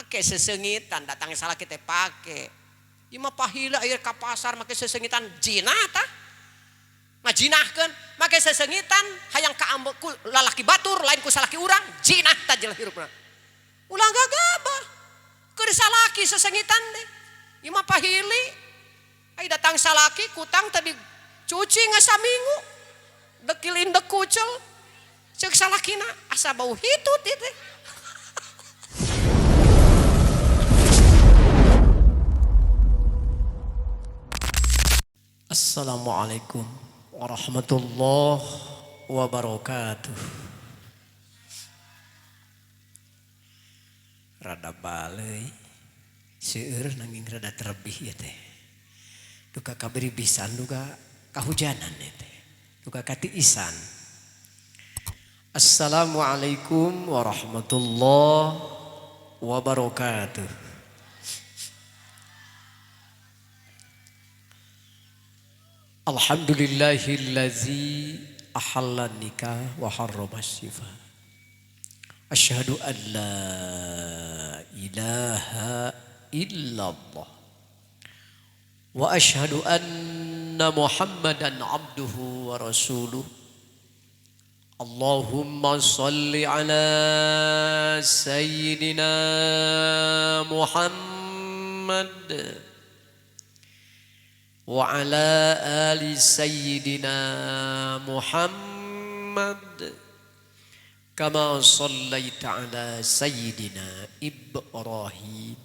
make sesengitan datang salah kita pakai. Ima pahila air ka pasar make sesengitan jinah tah. Ngajinahkeun make sesengitan hayang ka ku lalaki batur lain ku salaki urang jinah tah jeleh hirupna. Ulah gagabah. Keur salaki sesengitan deh. Ima pahili ai datang salaki kutang tadi cuci ngasaminggu. Dekil indek kucel. Ceuk salakina asa bau hitut itu. Assalamualaikum warahmatullahi wabarakatuh. Rada baleuy seueur nanging rada terbih ya teh. Duka kaberi bisan duka kahujanan ya teh. Duka katiisan. Assalamualaikum warahmatullahi wabarakatuh. Alhamdulillahillazi ahalla nikah wa harrama syifah. Asyhadu an la ilaha illallah wa asyhadu anna Muhammadan abduhu wa rasuluh. Allahumma salli ala sayyidina Muhammad wa ala ali sayyidina Muhammad kama sallaita ala sayyidina Ibrahim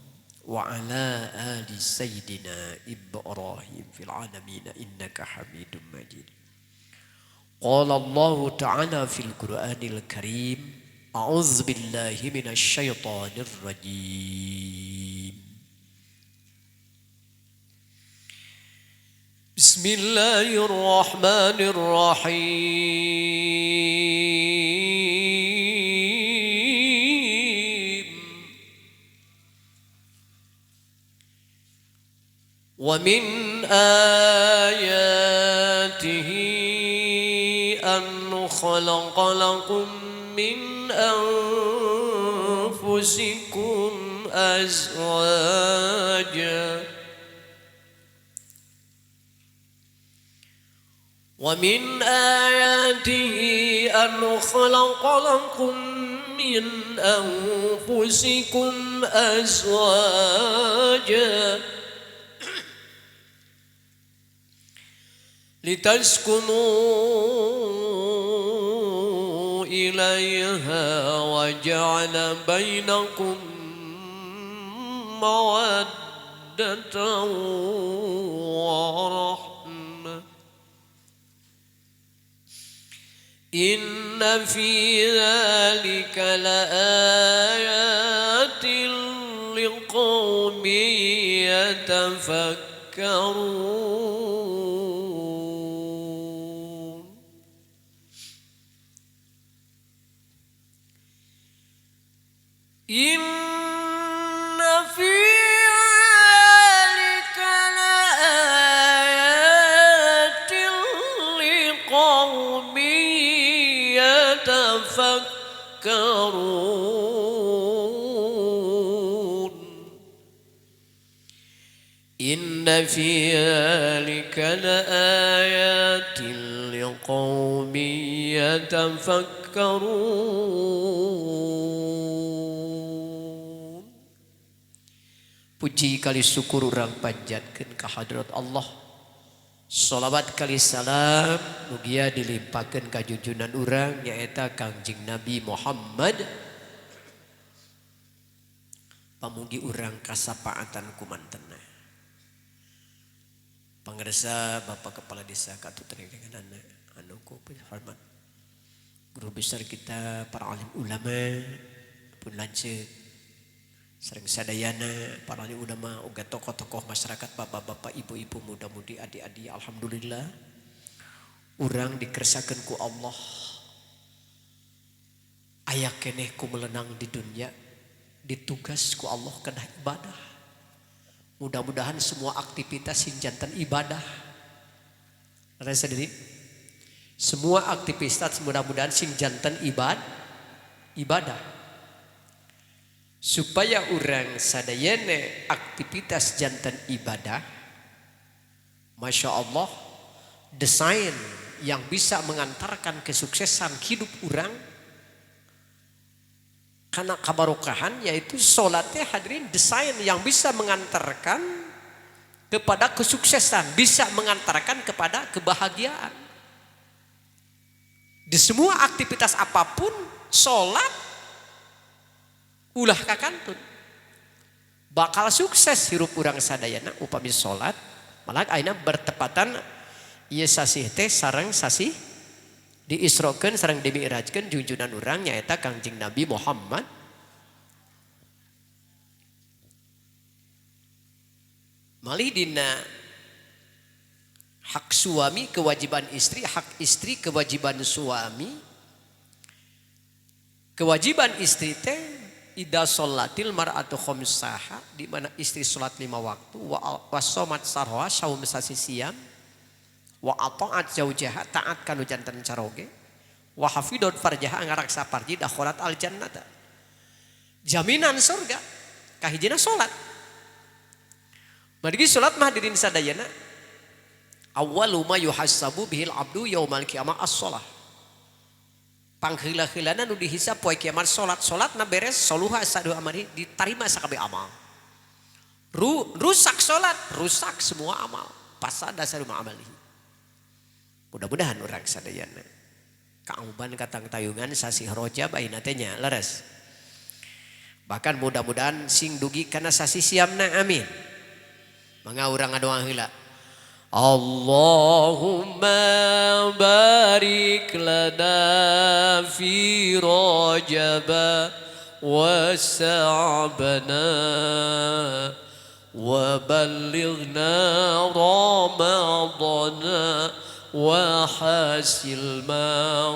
wa ala ali sayyidina Ibrahim fil alamin innaka Hamidum Majid. Qala Allah ta'ala fil Qur'anil Karim a'udzu billahi minasy syaithanir rajim. Bismillahirrahmanirrahim. Wa min ayatihi an khalaqa lakum min anfusikum azwaja. ومن آياته أن خلق لكم من أنفسكم أزواجا لتسكنوا إليها وجعل بينكم مودة ورحمة إن في ذلك لآيات لقوم يتفكرون. إن في ذلك لآيات لقوم يتفكرون. إن في ذلك لآيات لقوم يتفكرون. Puji kali syukur urang panjatkeun ka hadrat Allah. Salawat kali salam mugia dilimpahkeun ka junjungan urang nyaeta Kangjeng Nabi Muhammad. Pamugi urang kasapaatan kumantenna. Pangarsa Bapak Kepala Desa Katutreng dengan anu ku hormat. Guru besar kita para alim ulama pun lanceuk sering sadayana para ulama uga tokoh-tokoh masyarakat bapak-bapak ibu-ibu muda-mudi adik-adik alhamdulillah urang dikersakeun ku Allah aya keneh ku melenang di dunia ditugas ku Allah kana ibadah. Mudah-mudahan semua aktivitas sing janten ibadah rasa diri semua aktivitas mudah-mudahan sing janten ibadah supaya orang sadayana aktivitas jantan ibadah, Masya Allah, desain yang bisa mengantarkan kesuksesan hidup orang karena kabarokahan, yaitu sholatnya hadirin desain yang bisa mengantarkan kepada kesuksesan, bisa mengantarkan kepada kebahagiaan. Di semua aktivitas apapun, sholat ulah kakantun bakal sukses hirup urang sadayana upami sholat. Malah aina bertepatan ieu sasih teh sareng sasih diisrokeun sareng dimi'rajkeun junjunan urang nyaeta Kangjeng Nabi Muhammad. Malih dina hak suami kewajiban istri, hak istri kewajiban suami. Kewajiban istri teh ida sholatil mar'atu khamsaha, di mana istri salat 5 waktu, wa shamat sarwa saum sasi siam, wa ata'at zaujaha taat kanu janten caroge, wa hafidot farjaha ngaraksa farji dakholat al jannata. Jaminan surga kahijina salat. Margi salat mah hadirin sadayana awwalu ma yuhassabu bihil abdu yaumal qiyamah as-shalah. Pangheula-heulana nu dihisab poe kiamat salat. Salatna beres soluha sadu amali ditarima sakabeh amal. Rusak salat, rusak semua amal. Pasada sadu amali. Mudah-mudahan urang sadayana kaauban katang tayungan sasih Rajab ayeuna teh nya leres. Bahkan mudah-mudahan sing dugi kana sasih siamna, amin. Mangga urang ngadoa heula. Allahumma barik lana fi Rajab wa sa'bana wa ballighna Ramadana wa hasil maqasidana.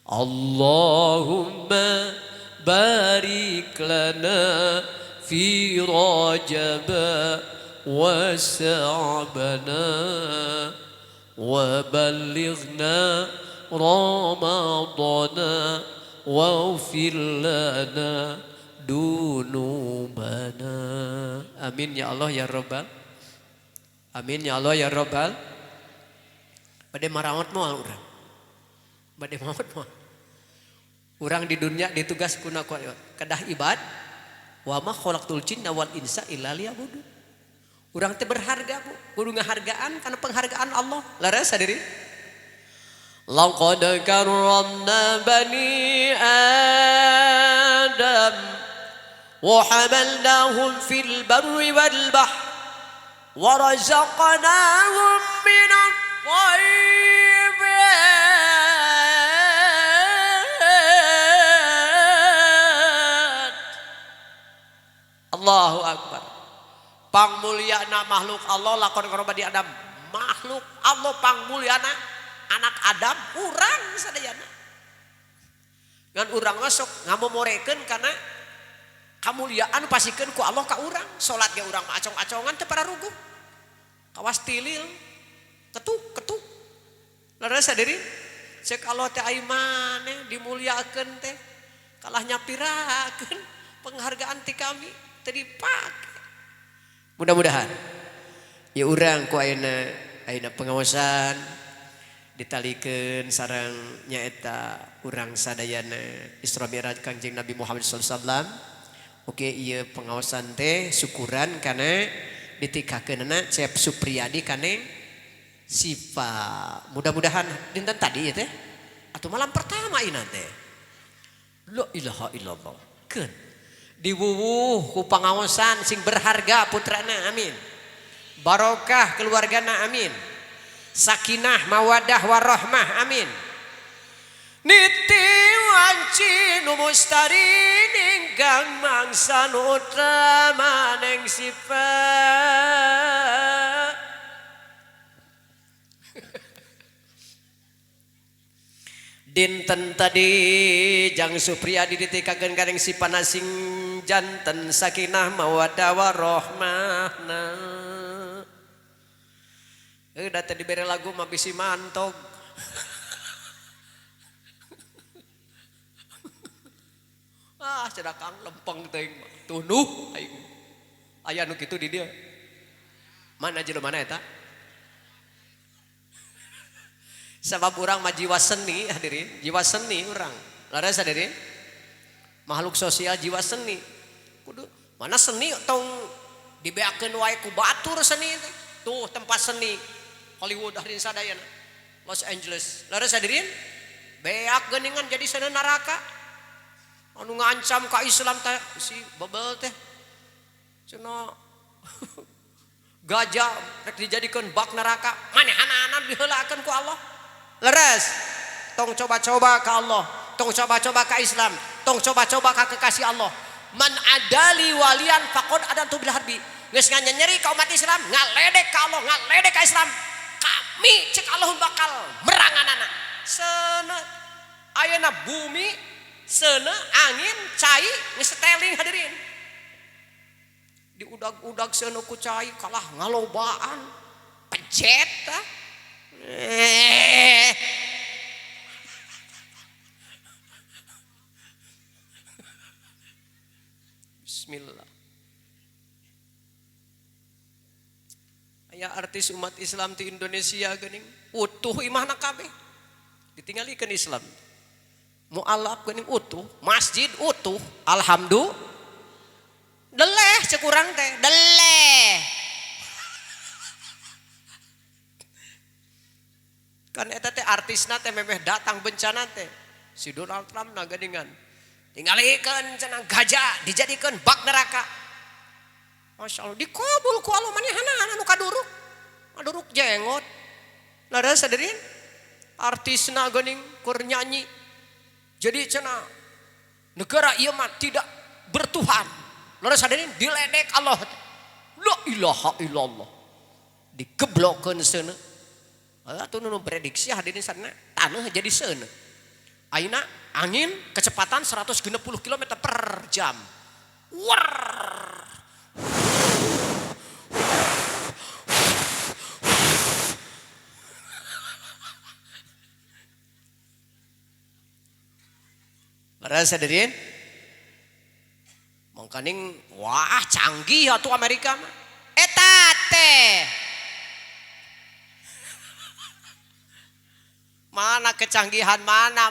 Allahumma barik lana fi Rajab wa sa'bana wa ballighna Ramadana wa ighfir lana dunubana. Amin ya Allah ya Rabbal. Amin ya Allah ya Rabbal. Bade marawat moal urang. Bade marawat moal. Urang di dunia ditugas kuna kedah ibad. Wa ma khalaqtul jinna wal insa illa liya'budun. Urang teh berharga Bu, kudu ngahargaan karena penghargaan Allah. Laras hadirin. Laqad karramna bani Adam wa hamalnahum fil barri wal bahr wa razaqnahum minat thayyibat. Allahu Akbar. Pangmulyana makhluk Allah lakon kana bani Adam. Makhluk Allah pangmulyana anak Adam urang sadayana. Ngan urang masuk ngamomorekeun kana kamulyaan pasikeun ku Allah ka urang. Salat ge urang mah acong-acongan teu para ruguh. Kawas tilil ketuk. Leres hadirin. Ceuk Allah teh ai maneh dimuliakeun teh kalah nyapirakeun penghargaan ti kami teu dipake. Mudah-mudahan ya urang ku ayeuna pengawasan ditalikeun sareng nyaeta urang sadayana Isra Mi'raj Kangjeng Nabi Muhammad sallallahu alaihi wasallam. Oke, ieu pengawasan teh syukuran kana ditikakeunna Cep Supriyadi kane Sifa. Mudah-mudahan dinten tadi ya teh atau malam pertama ina teh. La ilaha illallah. Keun diwuwuh ku pangaosan sing berharga putrana, amin. Barokah keluargana, amin. Sakinah mawadah warahmah, amin. Niti wanci nu mustari ninggang mangsa nutra maneng sifat. Dinten tadi Jang Supriyadi ditikakeun kareng si panasing janten sakinah mawaddah warahmahna. Da teh dibere lagu mah bisi mantog. cenah Kang lempeng teuing tunuh aing. Aya nu kitu di dieu. Mana jelema mana eta? Sabab urang mah jiwa seni hadirin, jiwa seni urang. Laras hadirin. Makhluk sosial jiwa seni. Kudu mana seni tong dibeakeun wae ku batur seni teh. Tuh tempat seni Hollywood hadirin sadayana. Los Angeles. Laras hadirin. Beak geuningan jadi seni neraka. Anu ngancam ka Islam teh si bebel teh. Cenah gajah rek dijadikeun bak neraka. Manehana diheulakeun ku Allah. Leres. Tong coba-coba ka Allah, tong coba-coba ka Islam, tong coba-coba ka kekasih Allah. Man adali walian faqad adantu bil harbi. Geus nganyeri ka umat Islam, ngaledek ka Allah, ngaledek ka Islam. Kami cek Allah bakal meranganana. Seuneu ayeuna bumi, seuneu angin, cai geus seteling hadirin. Diudag-udag seuneu ku cai kalah ngalobaan. Pejet tah. Bismillah. Aya artis umat Islam di Indonesia geuning utuh imahna kabeh. Ditinggalikeun Islam. Mualaf geuning utuh, masjid utuh. Alhamdulillah. Deleh cek urang teh, deleh. Kan eta teh artisna teh memeh datang bencana teh. Si Donald Trump na geuningan. Tinggalikeun cenah gajah dijadikeun bak neraka. Masya Allah dikabul ku Allah manehana anu kaduruk. Kaduruk jenggot. Laras hadirin artisna geuning keur nyanyi. Jadi cenah negara ieu mah tidak bertuhan. Laras hadirin diledek Allah. La ilaha illallah. Digeblokkeun seuneu. Atuh nu prediksi hadirin sadana taneuh jadi seuneu. Ayeuna angin kecepatan 160 km per jam. War. Laras hadirin. Mangkaning wah canggih atuh Amerika mah. Eta teh mana kecanggihan mana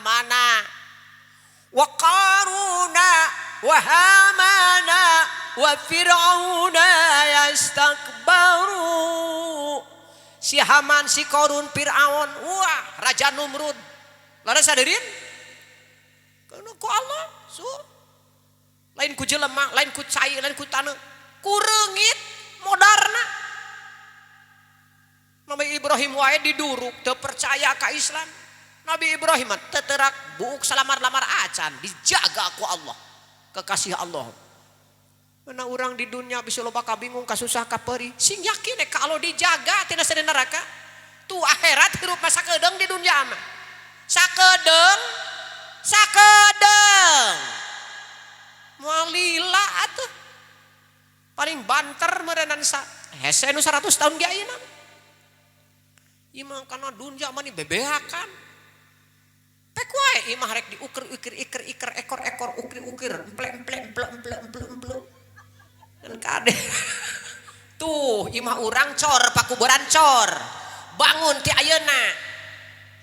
wa qaruna wa hamana wa fir'auna yastakbaru. Si Haman, si Qarun, Fir'aun, wah Raja Numrud. Laras hadirin kana ku Allah su lain ku jelema, lain ku cai, lain ku taneuh, ku reungit modarna. Nabi Ibrahim wae diduruk teu percaya ka Islam. Nabi Ibrahim teu teurak buuk salamar-lamar acan dijaga ku Allah. Kekasih Allah. Mana urang di dunia bisa loba kabingung kasusah ka peuri. Sing yakin ka Allah dijaga tina sadina neraka. Tu akhirat hirup masa sakedeung di dunia mah. Sakedeung. Malila atuh. Paling banter meureunana hese nu 100 tahun ge ayeuna. Imah kana dunya mah ni bebeakan. Pek wae imah rek diuker ekor ukir plem dan kade. Tuh imah urang cor pakuburan cor. Bangun ti ayeuna.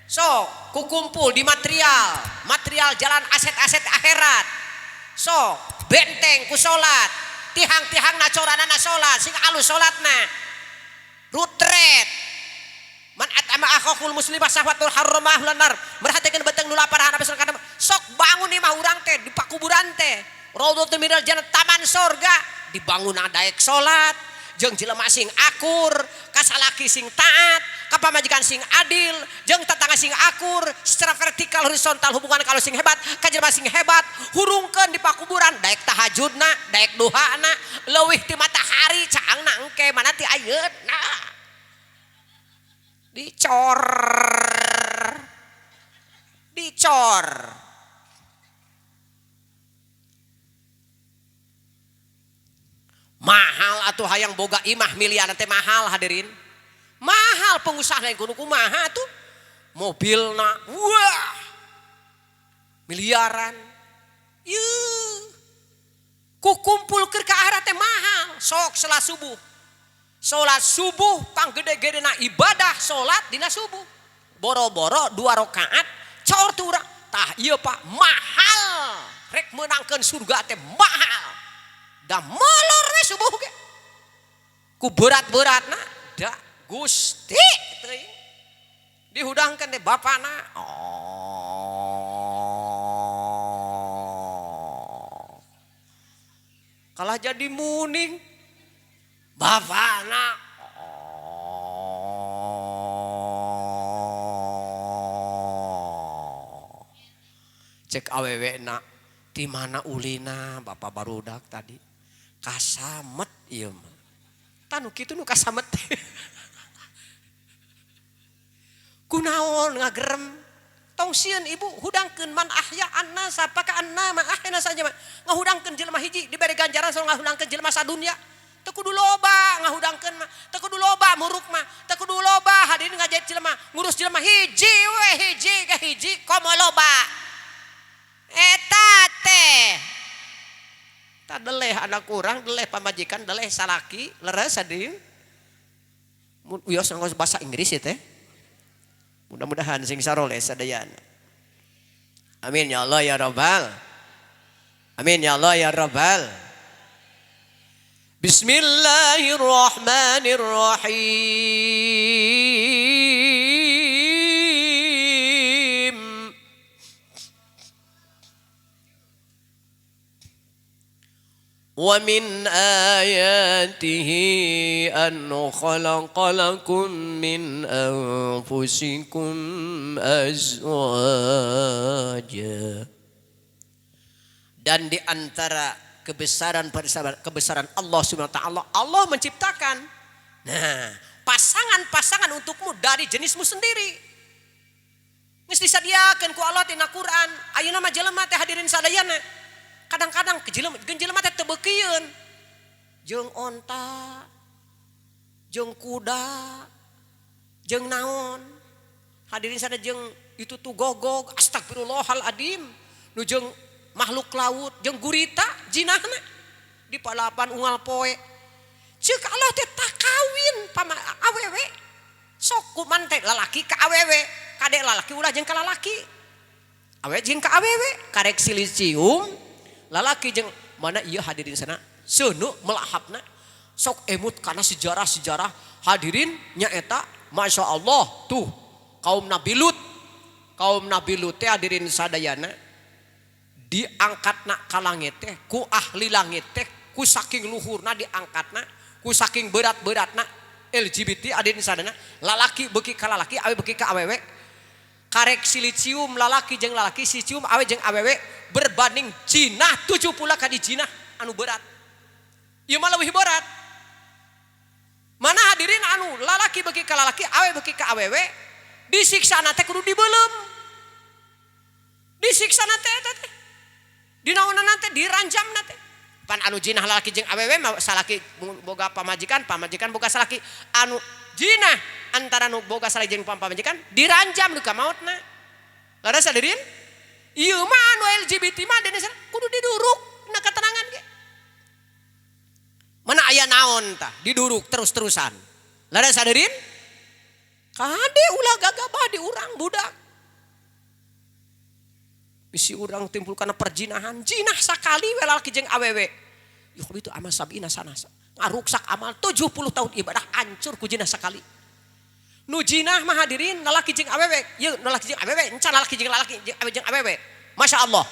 Sok kukumpul di material jalan aset-aset akhirat. Sok benteng ku salat. Tihang-tihangna coranana salat sing alus salatna. Rutret. Man at'ama akhul muslimah sahwatul harramah lanar. Merhatikeun beteng nu lapar hana beser kana. Sok bangun imah urang teh di pakuburan teh. Raudhatul minal jannah taman sorga. Dibangun daek salat. Jeung jelema sing akur, kasalaki sing taat, ka pamajikan sing adil, jeung tetangga sing akur, secara vertikal horizontal hubungan kalau sing hebat, ka jelema sing hebat, hurungkeun di pakuburan, daek tahajudna, daek duhana, leuwih ti matahari, caangna engke mana ti ayeuna. Dicor. Mahal atuh hayang boga imah miliaran teh mahal hadirin. Mahal pengusaha lain kudu kumaha tuh. Mobilna wah. Miliaran. Yuh. sok salat subuh. Salat subuh panggede-gedena ibadah salat dina subuh. Boro-boro 2 rakaat caur teu urang. Tah ieu Pak mahal. Rek meunangkeun surga teh mahal. Da molor we subuh ge. Ku berat-beratna da Gusti teuing. Dihudangkeun teh bapana. Kalah jadi muning bapana cek awewe na di mana ulina bapak barudak tadi kasamet ieu mah tanu kitu nu kasamet kunaon ngagerem tong sieun ibu hudangkeun man ahya anna sapaka anna ma ahna saja ngahudangkeun jelema hiji dibere ganjaran sareng ngahudangkeun jelema sadunya teu kudu loba ngahudangkeun mah teu kudu loba muruk mah teu kudu loba hadirin ngajait jelema ngurus jelema hiji we hiji ka hiji komo loba eta teh ta deleh anak urang deleh pamajikan deleh salaki leres hadirin mun uyos ngos bahasa Inggris ya teh. Mudah-mudahan sing saroleh sadayana. Amin ya Allah ya Rabbal. Amin ya Allah ya Rabbal. Bismillahirrahmanirrahim. Wa min ayatihi an khalaqa lakum min anfusikum azwaja. Dan di antara kebesaran Allah Subhanahu wa taala Allah menciptakan pasangan-pasangan untukmu dari jenismu sendiri. Geus disadiakeun ku Allah tina Quran. Ayeuna mah jelema teh hadirin sadayana kadang-kadang jelema teh teu beukieun jeung onta jeung kuda jeung naon hadirin sadaya jeung itu tuh gogog astagfirullahaladzim nu jeung makhluk laut jeung gurita jinahna di palapan unggal poe ceuk Allah teh tak kawin pama awewe sok kuman teh lalaki ka awewe kade lalaki ulah jeung ka lalaki awewe jeung ka awewe karek silicium lalaki jeung mana iya hadirin sana seuneu melahapna sok emut karena sejarah-sejarah hadirin nyaeta Masya Allah tuh kaum Nabi Lut teh hadirin sadayana diangkatna ka langit teh ku ahli langit teh ku saking luhurna diangkatna ku saking berat-beratna LGBT hadirin sadayana lalaki beuki ka lalaki awewe beuki ka awewe karek silicium lalaki jeung lalaki silicium awe jeung awewe berbanding jinah 70 kali jinah anu berat ieu mah leuwih berat mana hadirin anu lalaki beuki ka lalaki awe beuki ka awewe disiksana teh kudu dibeulem disiksana teh dinaonana teh diranjamna teh pan anu jinah lalaki jeung awewe mah salaki boga pamajikan boga salaki anu jinah antara nu boga salaki jeung pamajikan diranjam duka mautna laras hadirin ieu mah anu LGBT mah di Indonesia kudu diduruk na keterangan ge mana aya naon tah diduruk terus-terusan laras hadirin kade ulah gagabah di urang budak bisi urang timbul kana perjinahan jinah sakali we lalaki jeung awewe yukhbitu amal sabina sanasa ngaruksak amal 70 tahun ibadah hancur ku jinah sakali nu jinah mah hadirin lalaki jeung awewe ieu lalaki jeung awewe encan lalaki jeung awewe Masya Allah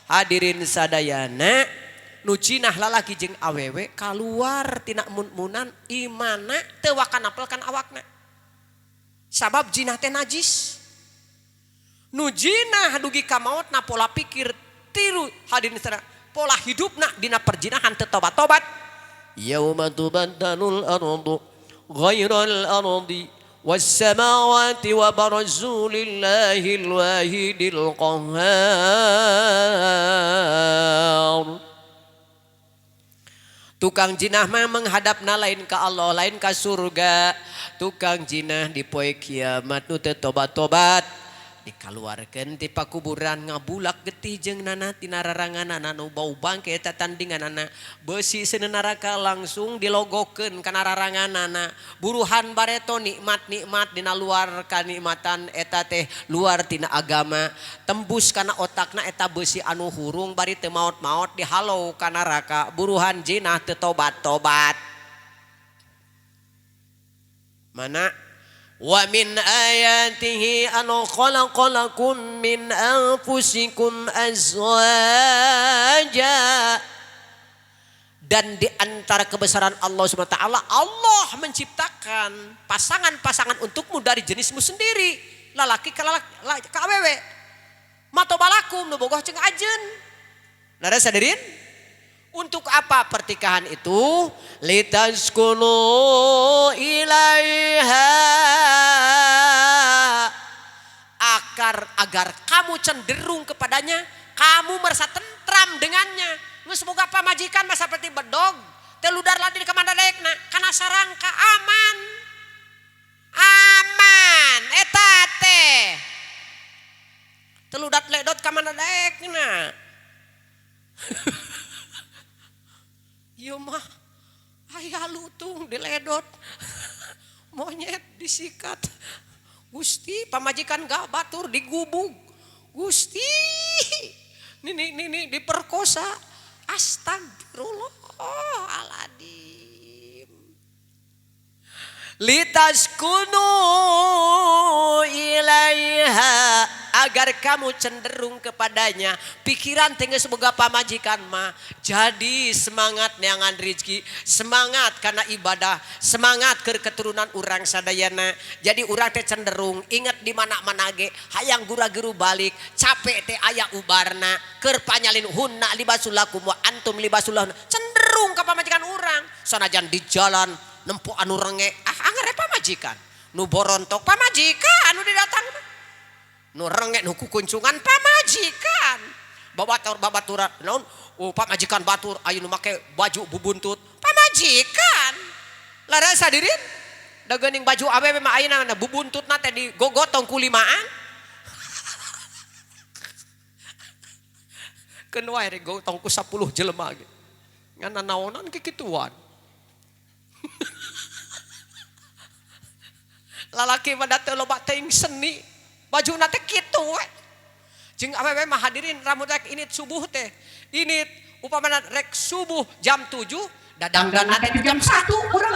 hadirin sadayana nu jinah lalaki jeung awewe kaluar tina mun-munan imana teu wakan napelkan awakna sabab jinah teh najis nu jinah dugi ka mautna pola pikir tiru hadirin sadayana pola hidupna dina perjinahan teu tobat-tobat yauma tubaddalul ardu ghairal ardi was-samawati wa barazu lillahil wahidil qahhar. Tukang jinah mah menghadapna lain ka Allah lain ka surga. Tukang jinah di poe kiamat nu teu tobat-tobat dikaluarkeun ti pakuburan ngabulak getih jeung nana tina raranganana nu bau bangke eta tandinganana beusi seunaraka langsung dilogokeun kana raranganana buruhan bareto nikmat-nikmat dina luar kanikmatan eta teh luar tina agama tembus kana otakna eta beusi anu hurung bari teu maot-maot dihalau kana neraka buruhan jinah teu tobat-tobat mana wa min ayatihi an khalaqalakum min anfusikum azwaja dan di antara kebesaran Allah Subhanahu wa taala Allah menciptakan pasangan-pasangan untukmu dari jenismu sendiri lalaki ka awewe matobalakum nu bogoh jeung ajeun nara sadirin untuk apa pertikahan itu? Litaskunu ilaiha agar kamu cenderung kepadanya, kamu merasa tentram dengannya. Geus boga pamajikan mah saperti bedog, teludar ladi di kamana daekna, kana sarangka aman. Aman eta teh. Teludat ledot kamana daekna. Ieu mah aya lutung diledot monyet disikat Gusti pamajikan gak batur digubug Gusti ini diperkosa astagfirullahaladzim litaskunu ilaiha agar kamu cenderung kepadanya pikiran tinggal semoga pamajikan mah jadi semangat neangan rezeki semangat karena ibadah semangat ke keturunan urang sadayana jadi urang teh cenderung ingat di mana-mana ge hayang gura-guru balik capek teh aya ubarna keur panyalin hunna libasulakum wa antum libasulahun cenderung ka pamajikan urang sanajan di jalan nempo anu renge angere pamajikan nu borontok pamajikan anu didatang nu rengek nu kukuncungan pamajikan babaturan naon pamajikan batur ayeuna nu make baju bubuntut pamajikan lara sadirin da geuning baju awewe mah ayeuna bubuntutna teh digogotong kulimaan keun wae rek gotong ku 10 jelema ge ngan naonan kikituan lalaki pada teu loba teuing seni baju nate kitu we jeung awewe mah hadirin rambut rek init subuh teh init upamana rek subuh jam 7 dadangdan nate di jam 1 urang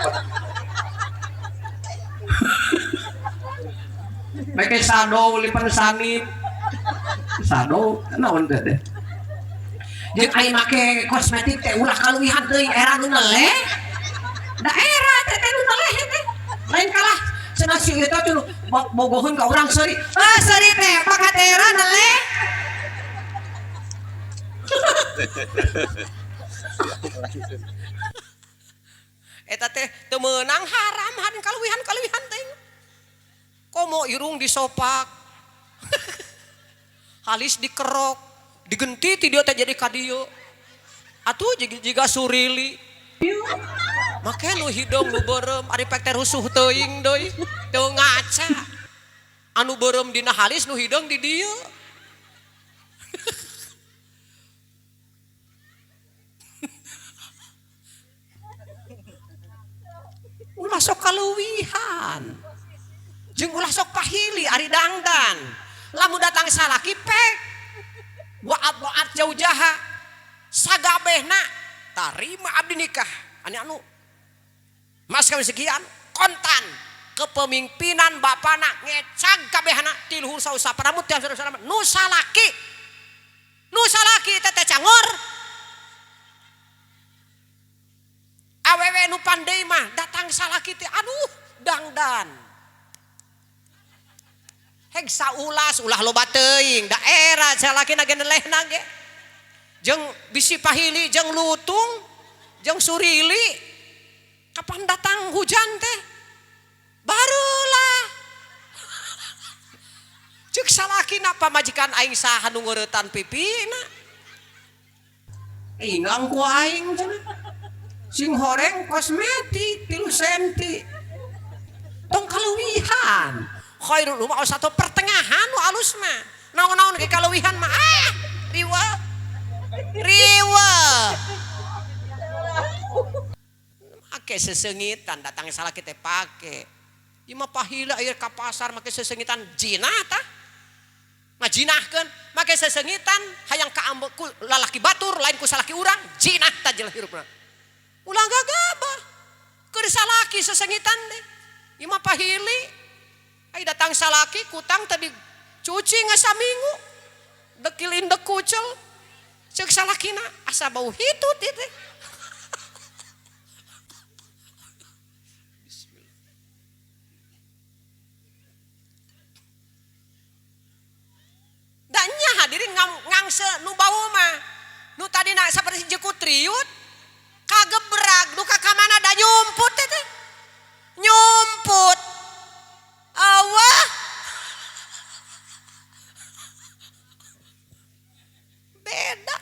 make sado lipan sanit sado naon teh jeung aya make kosmetik teh ulah kaluwihan teuing era nu neleh daerah teh nu neleh teh lain kalah cenah si eta teh bogoheun ka urang seuri seuri teh pakatera neleh eta teh teu meunang haram hadan kaluwihan teh komo irung disopak halis dikerok digenti ti dieu teh jadi ka dieu atuh jiga surili make nu hidung nu beureum ari pek teh rusuh teuing deui teu ngaca anu beureum dina halis nu hidung di dieu ulah sok kaluwihan jeung ulah sok pahili ari dangdan lamun datang salaki pek waat jauh jaha sagabehna tarima abdi nikah anu mas kami sekian kontan kepemimpinan bapana ngecag kabehana ti luhur sausa pramut tiang saudara nu salaki teh cangor awewe nu pandai mah datang salaki teh aduh dangdan heg saulas ulah loba teuing daerah salaki na genelehna ge jeung bisi pahili jeung lutung jeung surili kapan datang hujan teh barulah ceuk salakina pamajikan aing saha nu ngeuretan pipina ingang ku aing cenah sing horeng kosmetik 3 senti tong kaluwihan khairul umma satu pertengahan nu alus mah naon-naon ge kaleuwihan mah riwa make sesengitan datang salah kita pake ieu mah pahila aya ka pasar make sesengitan jina tah ngajinahkeun make sesengitan hayang kaambek ku lalaki batur lain ku salaki urang jinah tah jelas hirupna ulah gagabah keur salaki sesengitan deh ieu mah pahili ai datang salaki kutang tadi cuci ngasaminggu dekil indek kucel ceuk salakina asa bau hitut itu danya hadirin ngangse nu bau mah nu tadi na saperti jekut riut kagebrag nu ka mana da nyumput teh nyumput Allah beda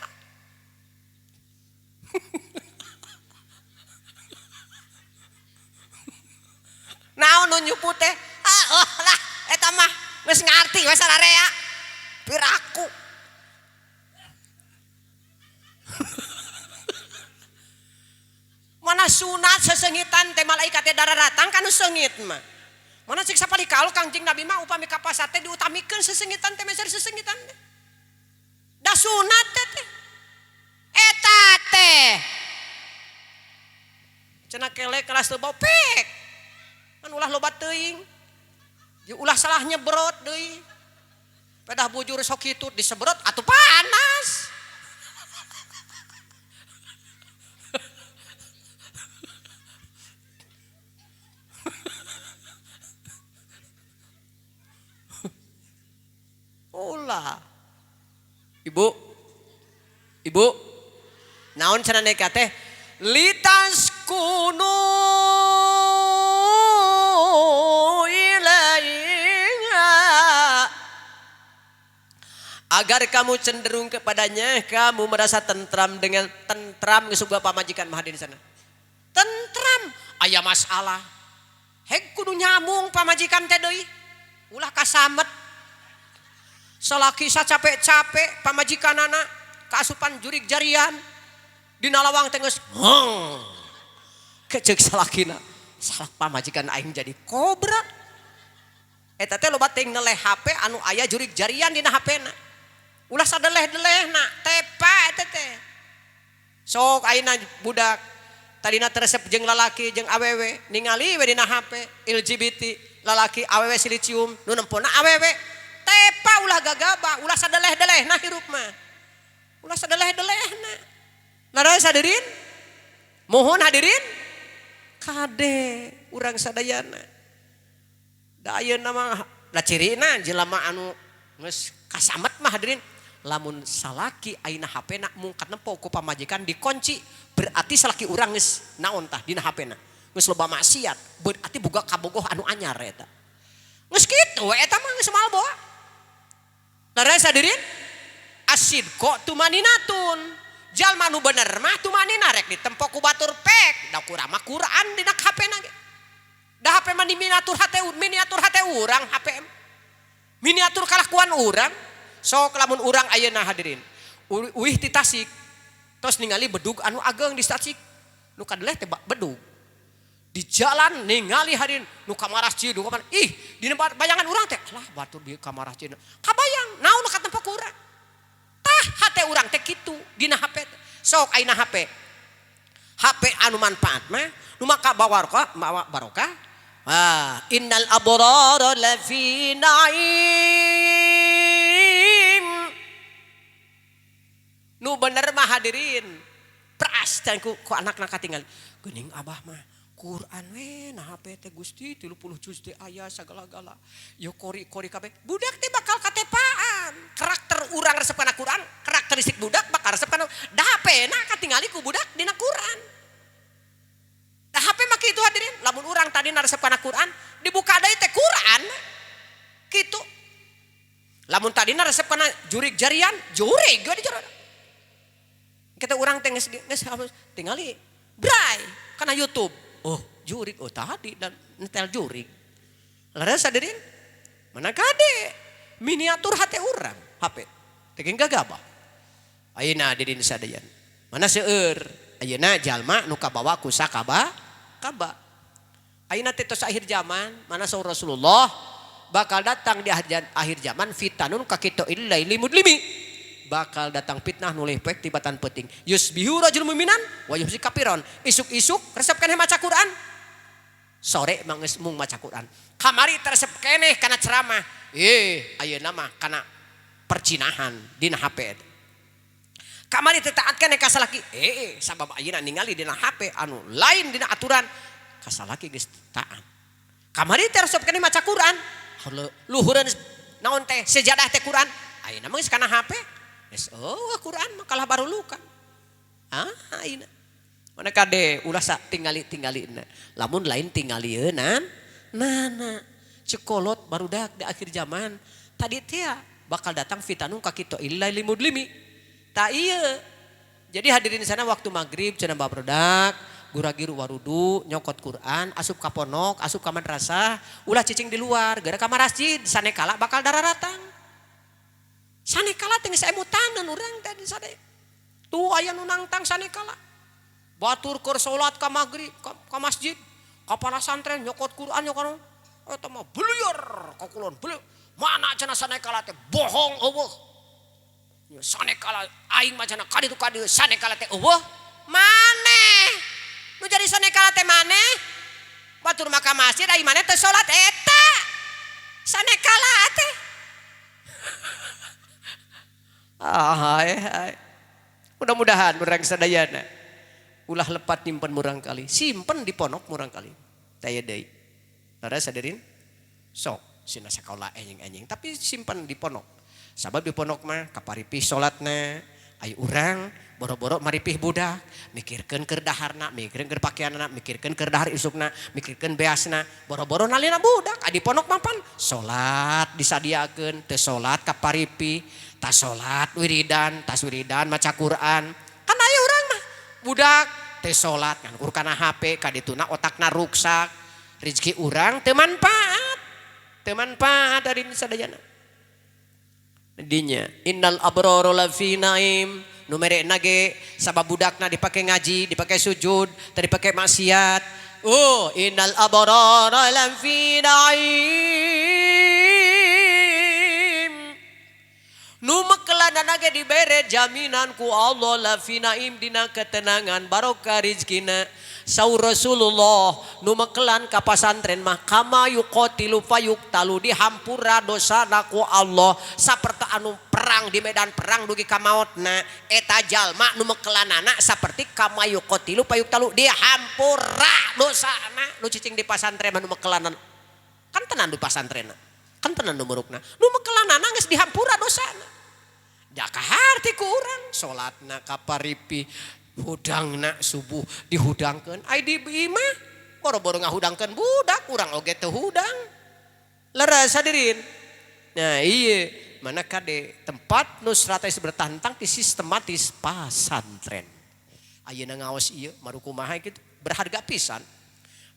naon nu nyumput teh lah eta mah geus ngarti we sararea piraku mana sunat sesengitan teh malaikat teh dara datang kanu seungit mah mana cek sapalikal Kangjeng Nabi mah upami ka pasar teh diutamikeun sesengitan teh meser sesengitan teh da sunat teh eta teh cenah kelek kelas teu bau pek kan ulah loba teuing ulah salah nyebrot deui pedah bujur sok hitut disebrot atuh panas ulah ibu naon cenah neka teh litas kunu agar kamu cenderung kepadanya, kamu merasa tentram dengan tentram sebuah pamajikan mah di sana. Tentram, aya masalah. Hek kudu nyambung pamajikan teh deui. Ulah kasamet. Salaki sacapek-capek pamajikanana kaasupan jurig jarian. Dina lawang teh geus keceuk salakina. Salak pamajikan aing jadi kobra. Eta teh loba teuing neleh HP anu aya jurig jarian dina HP-na. Ulah sadeleh-delehna tepa eta teh. Sok ayeuna budak tadina teresep jeung lalaki jeung awewe ningali we dina HP LGBT lalaki awewe silicium nu nempona awewe tepa ulah gagabah ulah sadeleh-delehna hirup mah. Ulah sadeleh-delehna. Laraos hadirin? Mohon hadirin kade urang sadayana. Da ayeuna mah da cirina jelema anu geus kasamet mah hadirin lamun salaki ayeuna HP-na mungkat nempo ku pamajikan dikunci berarti salaki urang geus naon tah dina HP-na geus loba maksiat berarti boga kabogoh anu anyar eta geus kitu eta mah geus moal boa laraos hadirin asidqo tumaninatun jalma nu bener mah tumanina rek ditempo ku batur pek da kurang mah Quran dina HP-na ge da HP mah di miniatur hate urang HP miniatur kalakuan urang sok lamun urang ayeuna hadirin uih ti Tasik tos ningali bedug anu ageng di Tasik nu kadeleh teh bedug di jalan ningali hadirin nu ka masjid nu ka ih dina bayangan urang teh alah batur di ka masjid kabayang naon nu katempo ku urang tah hate urang teh kitu dina HP sok ayeuna HP anu manfaat mah nu maka barokah innal abrara lafi naim nu bener mah hadirin pras dan ku anak-anak katinggal geuning abah mah Quran we na HP teh Gusti 30 juz teh aya sagala-gala yo kori-kori kabeh budak teh bakal katepaan karakter urang resep kana Quran karakteristik budak bakal resep kana da HP na katingali ku budak dina Quran da HP mah kitu hadirin lamun urang tadi na resep kana Quran dibuka deui teh Quran kitu lamun tadi na resep kana jurig jarian jurig geuh di jero kita urang teh geus tingali bray kana YouTube oh jurig oh tadi dan netel jurig leres hadirin Mana kade miniatur hati orang HP. Teking gagabah. Ayeuna didin sadayan. Mana seueur? Ayeuna jalma nu kabawa ku sakaba kaba. Ayeuna teh tos akhir zaman, mana saur Rasulullah bakal datang di akhir zaman fitanun kakitu illaili mudlimi. Bakal datang fitnah nu leupeuk tibatan peuting. Yusbihu rajul mu'minan wa yumsi kafiron. Isuk-isuk resep keneh maca Quran. Sore mung maca Quran. Kamari teresep keneh kana ceramah. Ayeuna mah kana percinahan dina HP. Kamari teu taat keneh ka salaki. Sabab ayeuna ningali dina HP anu lain dina aturan ka salaki geus taat. Kamari teresep keneh maca Quran. Luhureun naon teh sejadah teh Quran. Ayeuna mah geus kana HP. Geus Quran mah kalah baru luka. Ayeuna mana kade ulah tinggali-tinggalina. Lamun lain tinggalieun nana cekolot barudak di akhir zaman tadi teh bakal datang fitanun ka kitu illail mudlimi. Ta ieu. Jadi hadirin sana waktu maghrib cenah barudak guragiru warudu nyokot Quran asup ka ponok asup ka madrasah ulah cicing di luar gara ka masjid sanekala bakal dararatang. Sanekala teh geus emutanan urang teh di sade. Tuh aya nu nangtang sanekala. Batur keur salat ka maghrib ka masjid ka panasantren nyokot Quran nyokot eta mah beluyeur ka kulon beleur mana cenah sanekala teh bohong eueuh nya sanekala aing mah cenah kaditu kadieu sanekala teh eueuh maneh nu jadi sanekala teh maneh batur mah ka masjid aing maneh teh salat eta sanekala teh mudah-mudahan urang sadayana ulah lepat nyimpen murang kali, simpen di ponok murang kali. Taya deui. Lara sadarin sok sina sakola enjing-enjing tapi simpen di ponok. Sabab di ponok mah kaparipih salatna, aya urang boro-boro maripih budak, mikirkeun keur daharna, mikirkeun keur pakaianna, mikirkeun keur dahar isukna, mikirkeun beasna, boro-boro nalina budak. Di ponok mah pan salat disadiakeun, teu salat kaparipih, tas salat wiridan, tas wiridan maca Quran. Kan aya urang mah budak teh salat kan urkana HP kadituna otakna ruksak rezeki urang teu manfaat dari sadayana dinya innal abrara lafi naim nu merekna ge sabab budakna dipake ngaji dipake sujud teu dipake maksiat innal abrara lafi naim nu mekelanana ge dibere jaminan ku Allah lafi naim dina ketenangan barokah rizkina saur Rasulullah nu mekelan ka pasantren mah kama yuqatilu fayuqtalu dihampura dosana ku Allah saperti anu perang di medan perang dugi ka maotna eta jalma nu mekelanana saperti kama yuqatilu fayuqtalu dihampura dosana nu cicing di pasantren nu mekelanan kan tenan di pasantrenna kan tenan nu murukna nu mekelanana geus dihampura dosana da kaharti ku urang salatna kaparipih hudangna subuh dihudangkeun ai di imah boro-boro ngahudangkeun budak urang oge teu hudang leres hadirin nah ieu mana kade tempat nu strategis bertantang ti sistematis pasantren ayeuna ngaos ieu maru kumaha kitu berharga pisan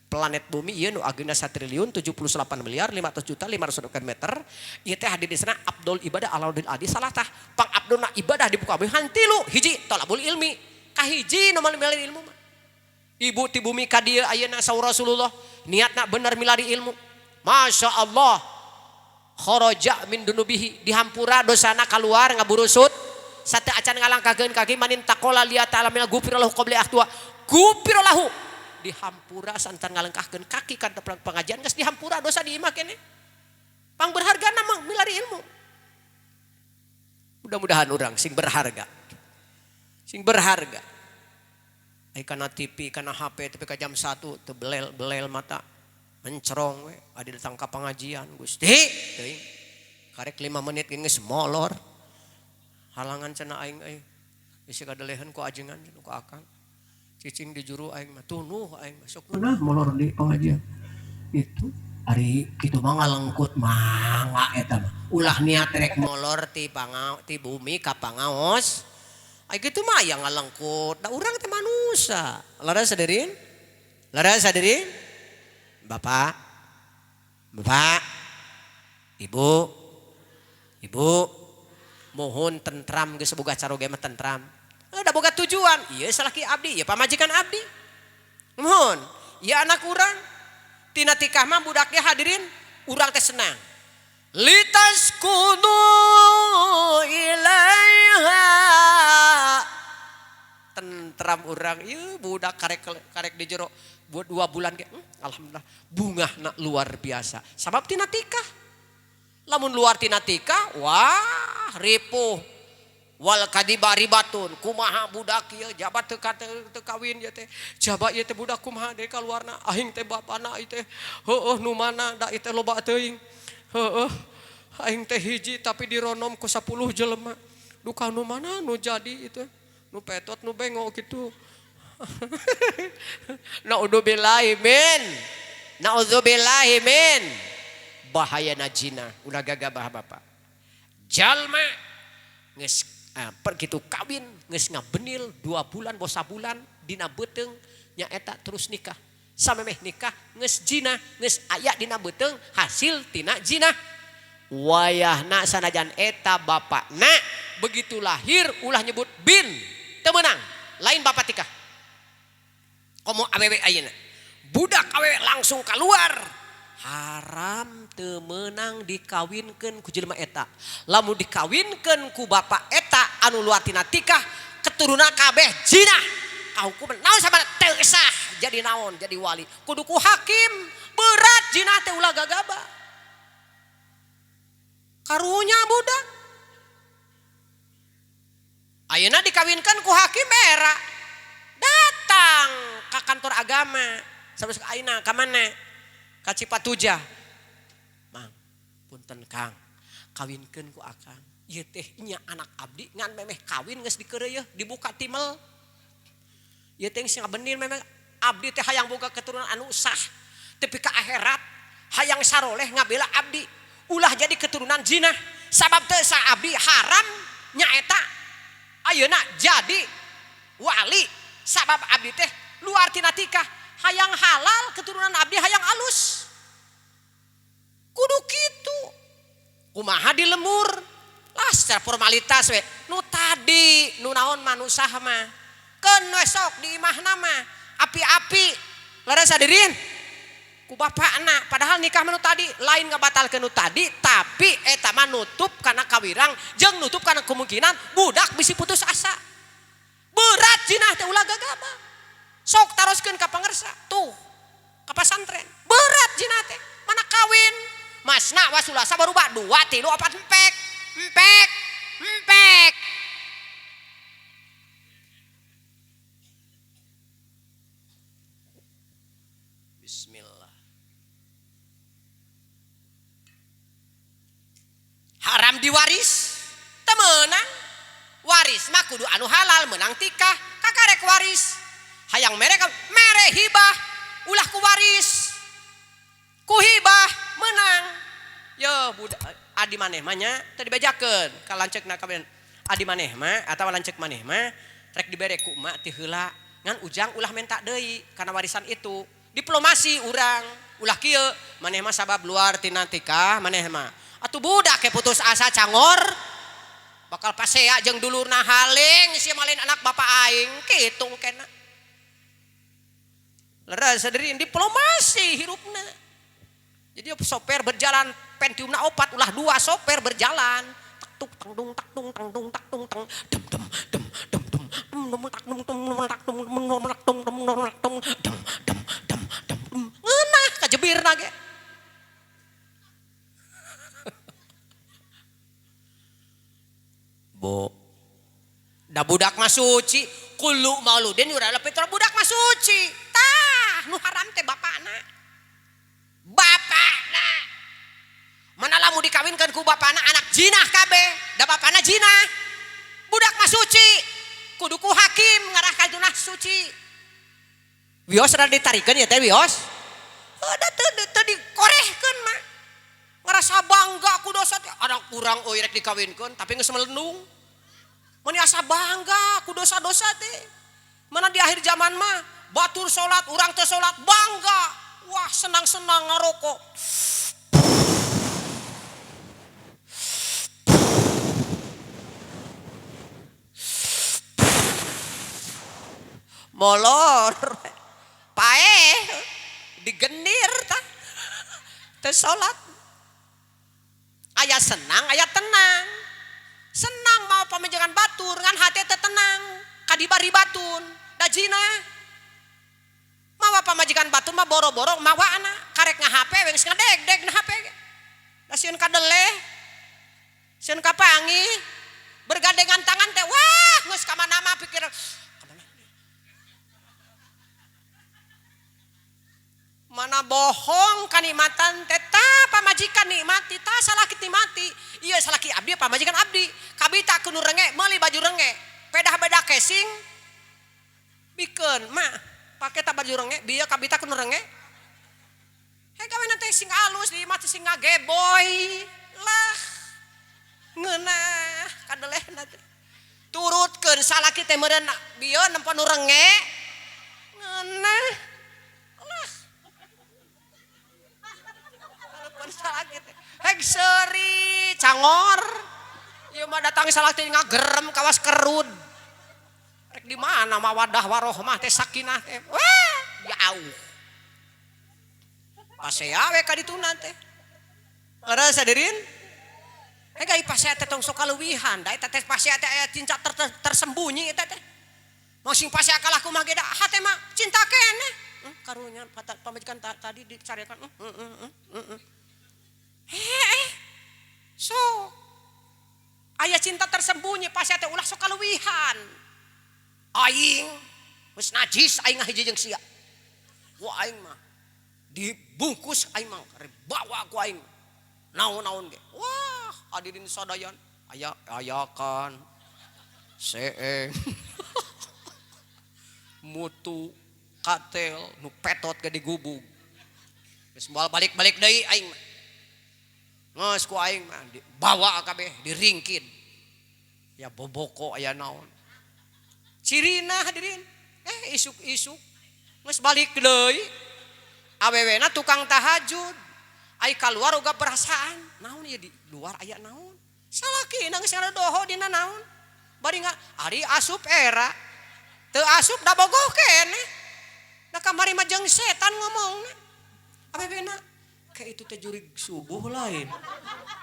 planet bumi ieu nu ageuna 1.078.500.500 meter ieu teh hadir di sana Abdul ibadah Alauddin Adi salah tah pang abdulna ibadah di buka bumi hantilu hiji talabul ilmi kahiji nu milari ilmu mah ibu ti bumi ka dieu ayeuna saur Rasulullah niatna bener milari ilmu masya Allah kharaja min dunubihi dihampura dosana keluar ngaburusut sate acan ngalangkakeun kaki manin taqala liya ta'ala mil gufirallahu qabla ahtua gufirallahu dihampura santan ngalengkahkeun kaki ka pengajian geus dihampura dosa di imah keneh pang berharga mah milari ilmu mudah-mudahan urang sing berharga ai kana TV kana HP tapi ka jam 1 teu belel mata mencerong we adi datang ka pengajian Gusti teuing karek 5 menit geus molor halangan cenah aing geus kadelehan ku ajengan ku akang cicing di juru aing mah tunuh aing masuk pernah molor di pengajian itu ari kitu mah ngalengkut mangga eta mah ulah niat rek molor ti bumi ka pangaos ai kitu mah aya ngalengkut da urang teh manusia laras hadirin Bapak Ibu mohon tentram geus boga caroge mah tentram. Da boga tujuan. Ieu salaki abdi, ieu pamajikan abdi. Mohon, ieu anak urang. Tina tikah mah budaknya hadirin, urang teh senang. Litaskunu ilaiha. Tentram urang, ieu budak karek di jero buat 2 bulan ge. Alhamdulillah, bungahna luar biasa. Sabab tina tikah. Lamun luar tina tikah, wah ripuh. Wal kadiba ribatun, kumaha budak ieu jabat teu kawin ieu teh. Jabat ieu teh budak kumaha deui kaluarna, aing teh bapana ieu teh. Heueuh nu mana da ieu teh loba teuing. Heueuh aing teh hiji tapi dironom ku 10 jelema. Duka nu mana nu jadi itu. Nu petot nu bengok kitu. Naudzubillahi min. Naudzubillahi min. Bahayana zina, ulah gagabah Bapak. Jalma geus pergitu kawin geus ngabenil 2 bulan bosa bulan dina beuteung nyaeta terus nikah. Samemeh nikah geus zina, geus aya dina beuteung hasil tina zina. Wayahna sanajan eta bapakna begitu lahir ulah nyebut bin teu meunang, lain bapak tikah. Komo awewe ayeuna. Budak awewe langsung keluar. Haram teu meunang dikawinkeun ku jelema eta. Lamun dikawinkeun ku bapak eta anu luar tina tikah keturunan kabeh zina. Kahukum naon sabana teu sah jadi naon jadi wali. Kudu ku hakim berat zina teh ulah gagabah. Karunya budak. Ayeuna dikawinkeun ku hakim era. Datang ka kantor agama. Sampai ayeuna ka mana? Ka Cipatujah. Mang, punten Kang, kawinkeun ku akang. Ieu teh nya anak abdi ngan memeh kawin geus dikeureuh dibuka timel. Ieu teh sing bener memeh abdi teh hayang boga keturunan anu sah. Tapi ka akhirat hayang saroleh ngabela abdi. Ulah jadi keturunan zina. Sabab teu sah abdi haram nyaeta ayeuna jadi wali. Sabab abdi teh luar tina tikah. Hayang halal keturunan abdi hayang alus. Kudu kitu. Kumaha di lemur. Lah secara formalitas we. Nu tadi nu naon mah nu sah mah. Keun esok di imahna mah api-api. Leres hadirin. Ku bapakna padahal nikah mah nu tadi lain ngabatalkeun nu tadi tapi eta mah nutup kana kawirang jeung nutup kana kemungkinan budak bisi putus asa. Berat jinah teh ulah gagabah. Sok taroskeun ka pangersa tuh ka pasantren berat zina teh mana kawin masna wasulasa baru 2 3 4 empek bismillah haram diwaris teu meunang waris mah kudu anu halal meunang tikah kakarek waris hayang mere hibah ulah ku waris ku hibah menang ya budak adi maneh mah nya teu dibejakeun ka lanceukna kabeh adi maneh mah atawa lanceuk maneh mah rek dibere ku emak ti heula ngan ujang ulah menta deui kana warisan itu diplomasi urang ulah kieu maneh mah sabab luar tina tikah maneh mah atuh budak ke putus asa cangor bakal pasea jeung dulurna haling sia malin anak bapak aing kitu kena. Leres hadirin diplomasi hirupna. Jadi sopir berjalan Pentiumna 4 ulah 2 sopir berjalan. Tak tuk tang dung tak dung tang dung tak dung tang dem dem dem dem dem tak dung tum tak dung tak dung tak dung dem dem dem dem ngeunah kajebirna ge. Bo da budak mah suci kullu mauludin urala pitra budak mah suci. Nu haram teh bapakna mana lamu dikawinkan ku bapakna anak jinah kabeh da bapakna jinah budak mah suci kudu ku hakim ngarah ka junah suci wios rada ditarikeun ya teh wios da teu dikorehkeun mah ngarasa bangga ku dosa teh anak urang euy rek dikawinkeun tapi geus melendung mun asa bangga ku dosa-dosa teh mana di akhir zaman mah batur sholat, orang teu sholat bangga, wah senang-senang ngarokok, molor pae digendir tah teu salat. Aya senang aya tenang. Senang mau pamajikan batur ngan hati teu tenang kadibari batun dajina. Mawa pamajikan batur mah boro-boro mawa anak karek ngahape wengis ngadeg-deg na hape. Da sieun kadeleh. Sieun kapangi bergandengan tangan teh wah geus ka mana mah pikir mana bohong kanikmatan teta pamajikan nikmati ta salaki nikmati iya salaki abdi pamajikan abdi kabita kudu renge meuli baju renge pedah beda casing bikeun mah pake ta baju renge bieu kabita kudu renge he gawena teh sing alus di mati sing ngageboy lah ngeunah kadelehna teh turutkeun salaki teh meureun bieu nempo nu renge ngeunah hek seuri cangor ieu mah datang salaki ngagerem kawas kerud rek di mana mah wadah warohmah teh sakinah teh wah jauh pasea we ka dituna teh eureus hadirin gai pasea teh tong sok kaleuwihan da eta teh pasea teh aya cinta tersembunyi eta teh mau sing pasea kalah kumaha ge da hate mah cinta keneh karunya pamajikan tadi dicarikan so aya cinta tersembunyi pasea teh ulah sok kaleuwihan aing geus najis aing ngahiji jeung sia wah aing mah dibungkus aing mah bawa ku aing naon-naon ge wah hadirin sadayan ayakan seeng mutu katel nu petot ke digubug geus moal balik-balik deui aing mah geus ku aing mah dibawa kabeh diringkid ya boboko aya naon cirina hadirin isuk-isuk geus balik deui awewena tukang tahajud ai kaluar oga perasaan naon ieu di luar aya naon salakina geus ngadoho dina naon bari ari asup era teu asup da bogoh keneh da kamari mah jeung setan ngomongna awewena kayak itu teh jurig subuh lain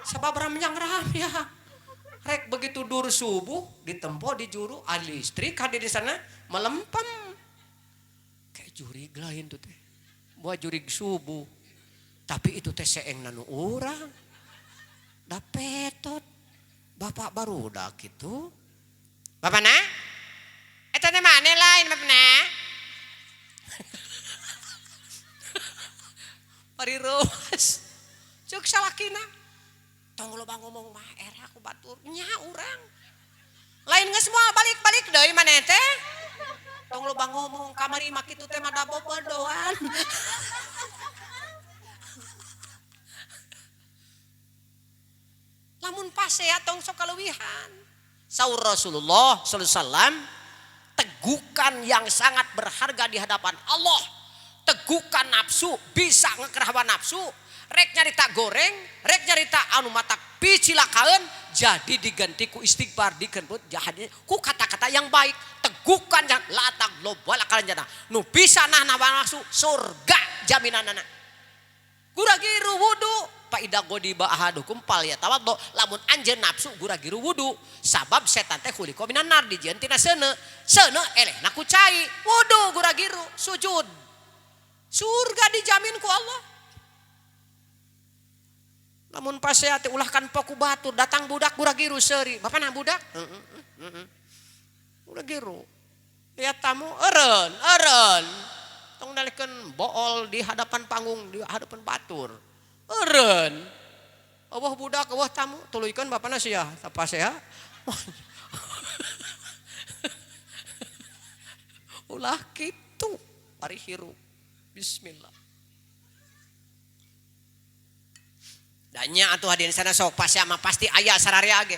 sababaraha menyangrah ya rek begitu dur subuh ditempo di juru listrik hadir di sana melempem kayak jurig lain tuh teh buat jurig subuh tapi itu teh seengna nu urang da petot bapak barudak gitu bapana eta teh mane lain bapana Pari ruas cuk salakina tong loba ngomong mah era aku batur nya urang lain geus moal balik-balik deui maneh teh tong loba ngomong kamari mah kitu teh mah da bobodoan lamun pasea tong sok kaleuwihan saur Rasulullah sallallahu alaihi wasallam tegukan yang sangat berharga di hadapan Allah tegukan nafsu bisa ngekerhawan nafsu rek nyarita goreng rek nyarita anu matak picilakaeun jadi diganti ku istighfar dikeunbeut jahadnya ku kata-kata yang baik tegukan yang latak global akalan jana nu bisa nahan nafsu surga jaminanana guragiru wudu fa idza ghadiba ahadukum fal yatawaddo lamun anjeun nafsu guragiru wudu sabab setan teh khuliqa minan nar dijieun tina seuneu elehna ku cai wudu guragiru sujud surga dijamin ku Allah. Namun pasea teh ulahkan poku batur datang budak guragiru seuri. Bapana budak? Guragiru. Lihat tamu eureun. Tong nalikeun bool di hadapan panggung di hadapan batur. Eureun. Eueuh budak eueuh tamu tuluykeun bapana sia pasea. Ulah kitu ari hirup. Bismillah. Danya atuh hadirin sana sok pasea mah pasti aya sararea ge.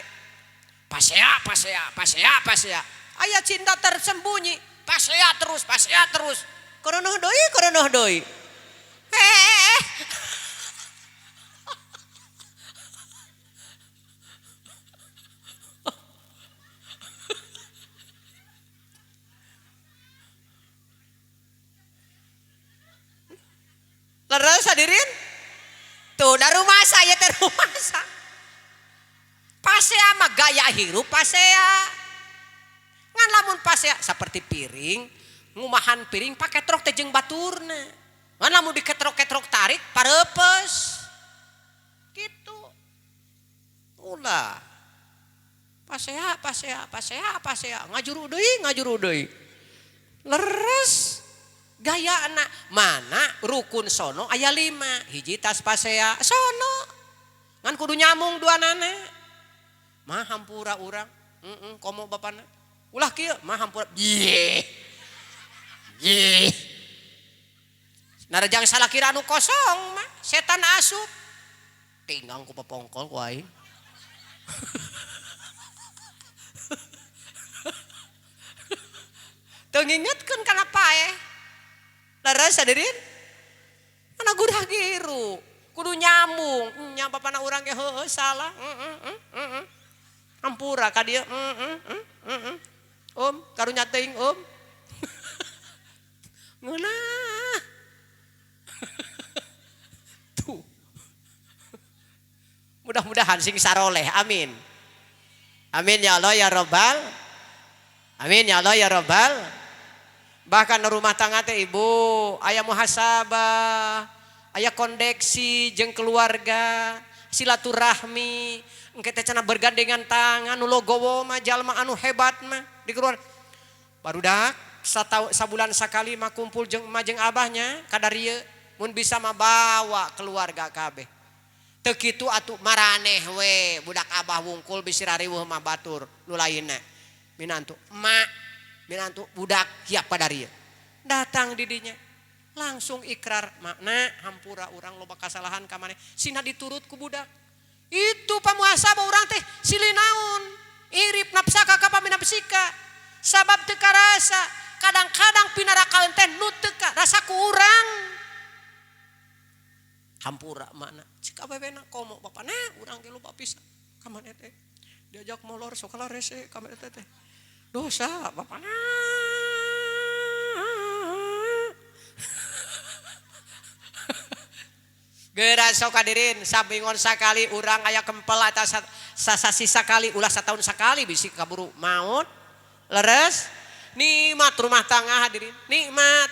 Pasea. Aya cinta tersembunyi. Pasea terus. Koronoh deui. Leres hadirin. Tuh dari rumah saya teh rumah saya. Pasea mah gaya hirup pasea. Ngan lamun pasea seperti piring, ngumahan piring pakai trok teh jeung baturna. Ngan lamun diketrok-ketrok tarik parepes. Gitu. Ulah. Pasea. Ngajuru deui. Leres. Gaya anak mana rukun sono aya 5 hiji tas pasea sono ngan kudu nyamung dua nana mah hampura urang komo bapana ulah kieu mah hampura ye narejang salah kira anu kosong mah setan asup tinggang ku pepongkol ku aing teu ngingetkeun kana pae. Leres hadirin. Mana gudah giru. Kudu nyambung. Nya bapana urang ge heueuh salah. Ampura ka dieu. Om, karunya teuing om. Ngeunah. Tuh. Mudah-mudahan sing saroleh. Amin. Amin ya Allah ya Rabbal. Amin ya Allah ya Rabbal. Bahkan rumah tangga teh ibu aya muhasabah, aya kondeksi jeung keluarga, silaturahmi, engke teh cenah bergandengan tangan nu logowo mah jalma anu hebat mah di keluarga. Barudak sabulan sakali mah kumpul jeung emak jeung abahnya kadarieu mun bisa mah bawa keluarga kabeh. Teu kitu atuh maraneh we budak abah wungkul bisi rariweuh mah batur nu lainna. Minantu emak minantu budak hiap padarieu datang didinya langsung ikrar makna hampura urang loba kasalahan ka maneh sina diturut ku budak itu pamuhasabah urang teh silih naon irip nafsaka ka paminapsika sabab teu karasa kadang-kadang pinarakaeun teh nu teu rasa ku urang hampura makna cik abebena komo bapana urang ge loba pisan ka maneh teh diajak molor sok rese ka maneh teh dosa bapana geura sok hadirin sabingon sakali urang aya kempel atas sasasi sakali ulah satahun sakali bisi kaburu maut leres nikmat rumah tangga hadirin nikmat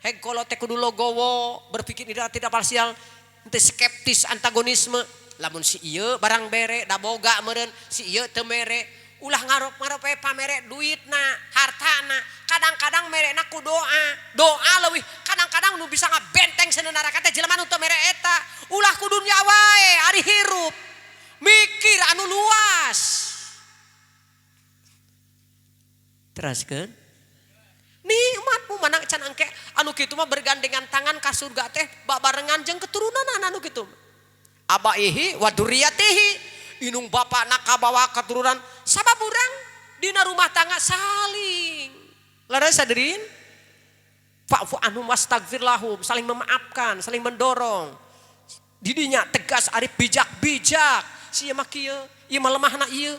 heg kolo teh kudu logowo berpikir tidak parsial teu skeptis antagonisme lamun si ieu barang bere da boga meureun si ieu teu mere ulah ngarep pamere duitna, hartana, kadang-kadang merekna ku doa leuwih kadang-kadang nu bisa ngabenteng seuneu teh jelema nu teu mere eta, ulah ku dunya wae ari hirup. Mikir anu luas. Teraskeun. Nikmat mu mana can engke anu kitu mah bergandengan tangan ka surga teh babarengan jeung keturunan anu kitu. Abaihi wa durriyatihi. Inung bapak nak kabawa keturunan sabab urang dina rumah tangga saling leres hadirin fa'fu anhum wastaghfir lahum saling memaafkan saling mendorong didinya tegas arif bijak si mah kieu ieu mah lemahna ieu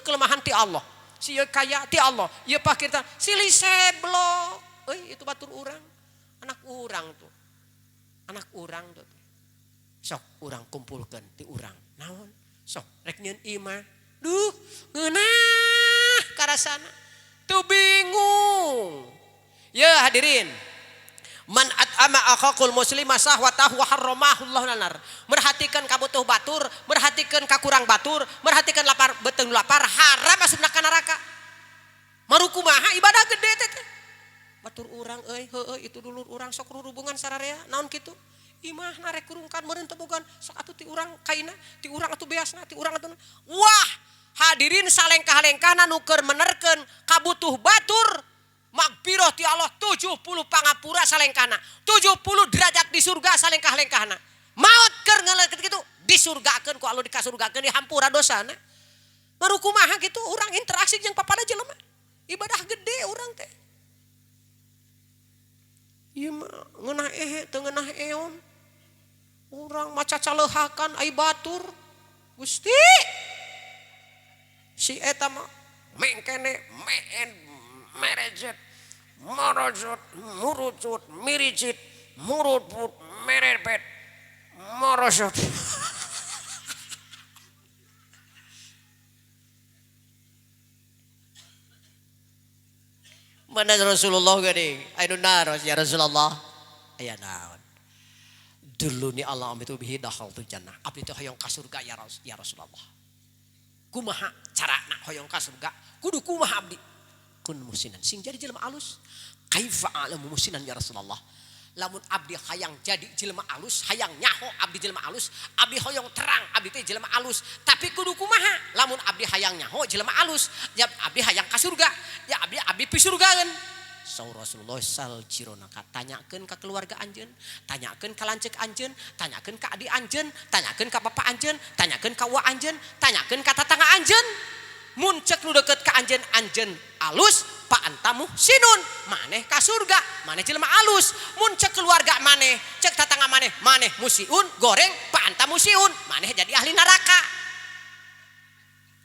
kelemahan ti Allah si kaya ti Allah ieu pakir silih seblok itu batur urang anak urang tuh sok urang kumpulkeun ti urang naon sok rek nyieun imah duh ngeunah karasana tuh bingung ya hadirin man at'ama akhaqul muslimah sahwatahu wa harramahu Allahu nar merhatikan kabutuh batur merhatikan kakurang batur merhatikan lapar beteung lapar haram asupna ka neraka marukumaha ibadah gede teh batur urang heueuh itu dulur urang sok rurubungan sararea naon kitu imah narek kurungkan meureun teu bogan sok atuh ti urang kaina ti urang atuh beasna ti urang atuh wah hadirin salengkah-lengkahna nu keur menerkeun kabutuh batur magfirah ti Allah 70 pangapura salengkahna 70 derajat di surga salengkah-lengkahna maot keur ngaleukit kitu disurgakeun ku Allah dikasurgakeun dihampura dosana baru kumaha kitu urang interaksi jeung papada jelema ibadah gede urang teh ieu mah ngeunah teu ngeunah eon urang maca caleuhakan ai batur Gusti si eta mah mengkene meen merejet morojot murucut miricit murut put merepet morosot. Mana Rasulullah gini, ayo naros ya Rasulullah, ayo naon. Dulu ni Allah itu bihi dakhaltul jannah. Abdi teh hoyong ka surga ya Rasulullah. Kumaha carana hoyong ka surga? Kudu kumaha abdi? Kun musinan sing jadi jelema alus. Kaifa alamu musinan ya Rasulullah? Lamun abdi hayang jadi jelema alus, hayang nyaho abdi jelema alus, abdi hoyong terang abdi teh jelema alus. Tapi kudu kumaha? Lamun abdi hayang nyaho jelema alus, ya abdi hayang ka surga, ya abdi pi surgaeun. Saur Rasulullah sal cirona tanyakeun ka keluarga anjeun, tanyakeun ka lanceuk anjeun, tanyakeun ka adik anjeun, tanyakeun ka bapak anjeun, tanyakeun ka wa anjeun, tanyakeun ka tatangga anjeun. Mun cek nu deukeut ka anjeun, anjeun alus, pa antamu sinun, maneh ka surga, maneh jelema alus. Mun cek keluarga maneh, cek tatangga maneh, maneh musiun, goreng, pa antamu siun, maneh jadi ahli neraka.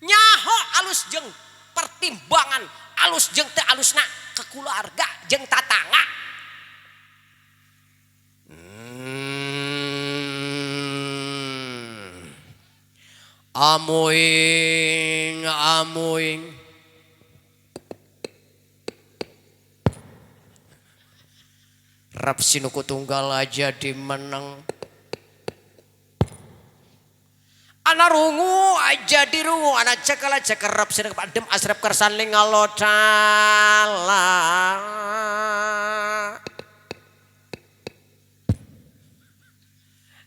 Nyaho alus jeung pertimbangan alus jeung teu alusna ke keluarga jeung tatangga. Amuing rap sinuku tunggal aja dimeneng. Ana rungu aja di rungu, ana cekala cekerap sirek adem asrep kersan lingalodala.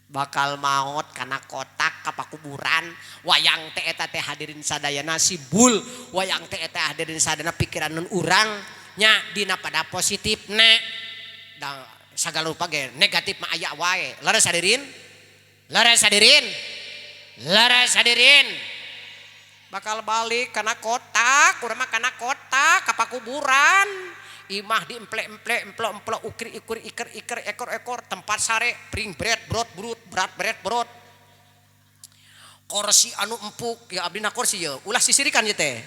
Bakal maut karena kotak ka pakuburan, wayang teh eta teh hadirin sadayana sibul, wayang teh eta hadirin sadayana pikiraneun urang nya dina pada positifna. Da sagala rupa ge negatif mah aya wae. Leres hadirin? Leres hadirin? Leres hadirin, bakal balik karena kotak, kurang mah karena kotak ke pakuburan. Imah di emplek ukri iker ekor tempat sare pring bread brot berat bread brot. Kursi anu empuk ya abdi na kursi ya ulah sisirikan ya teh.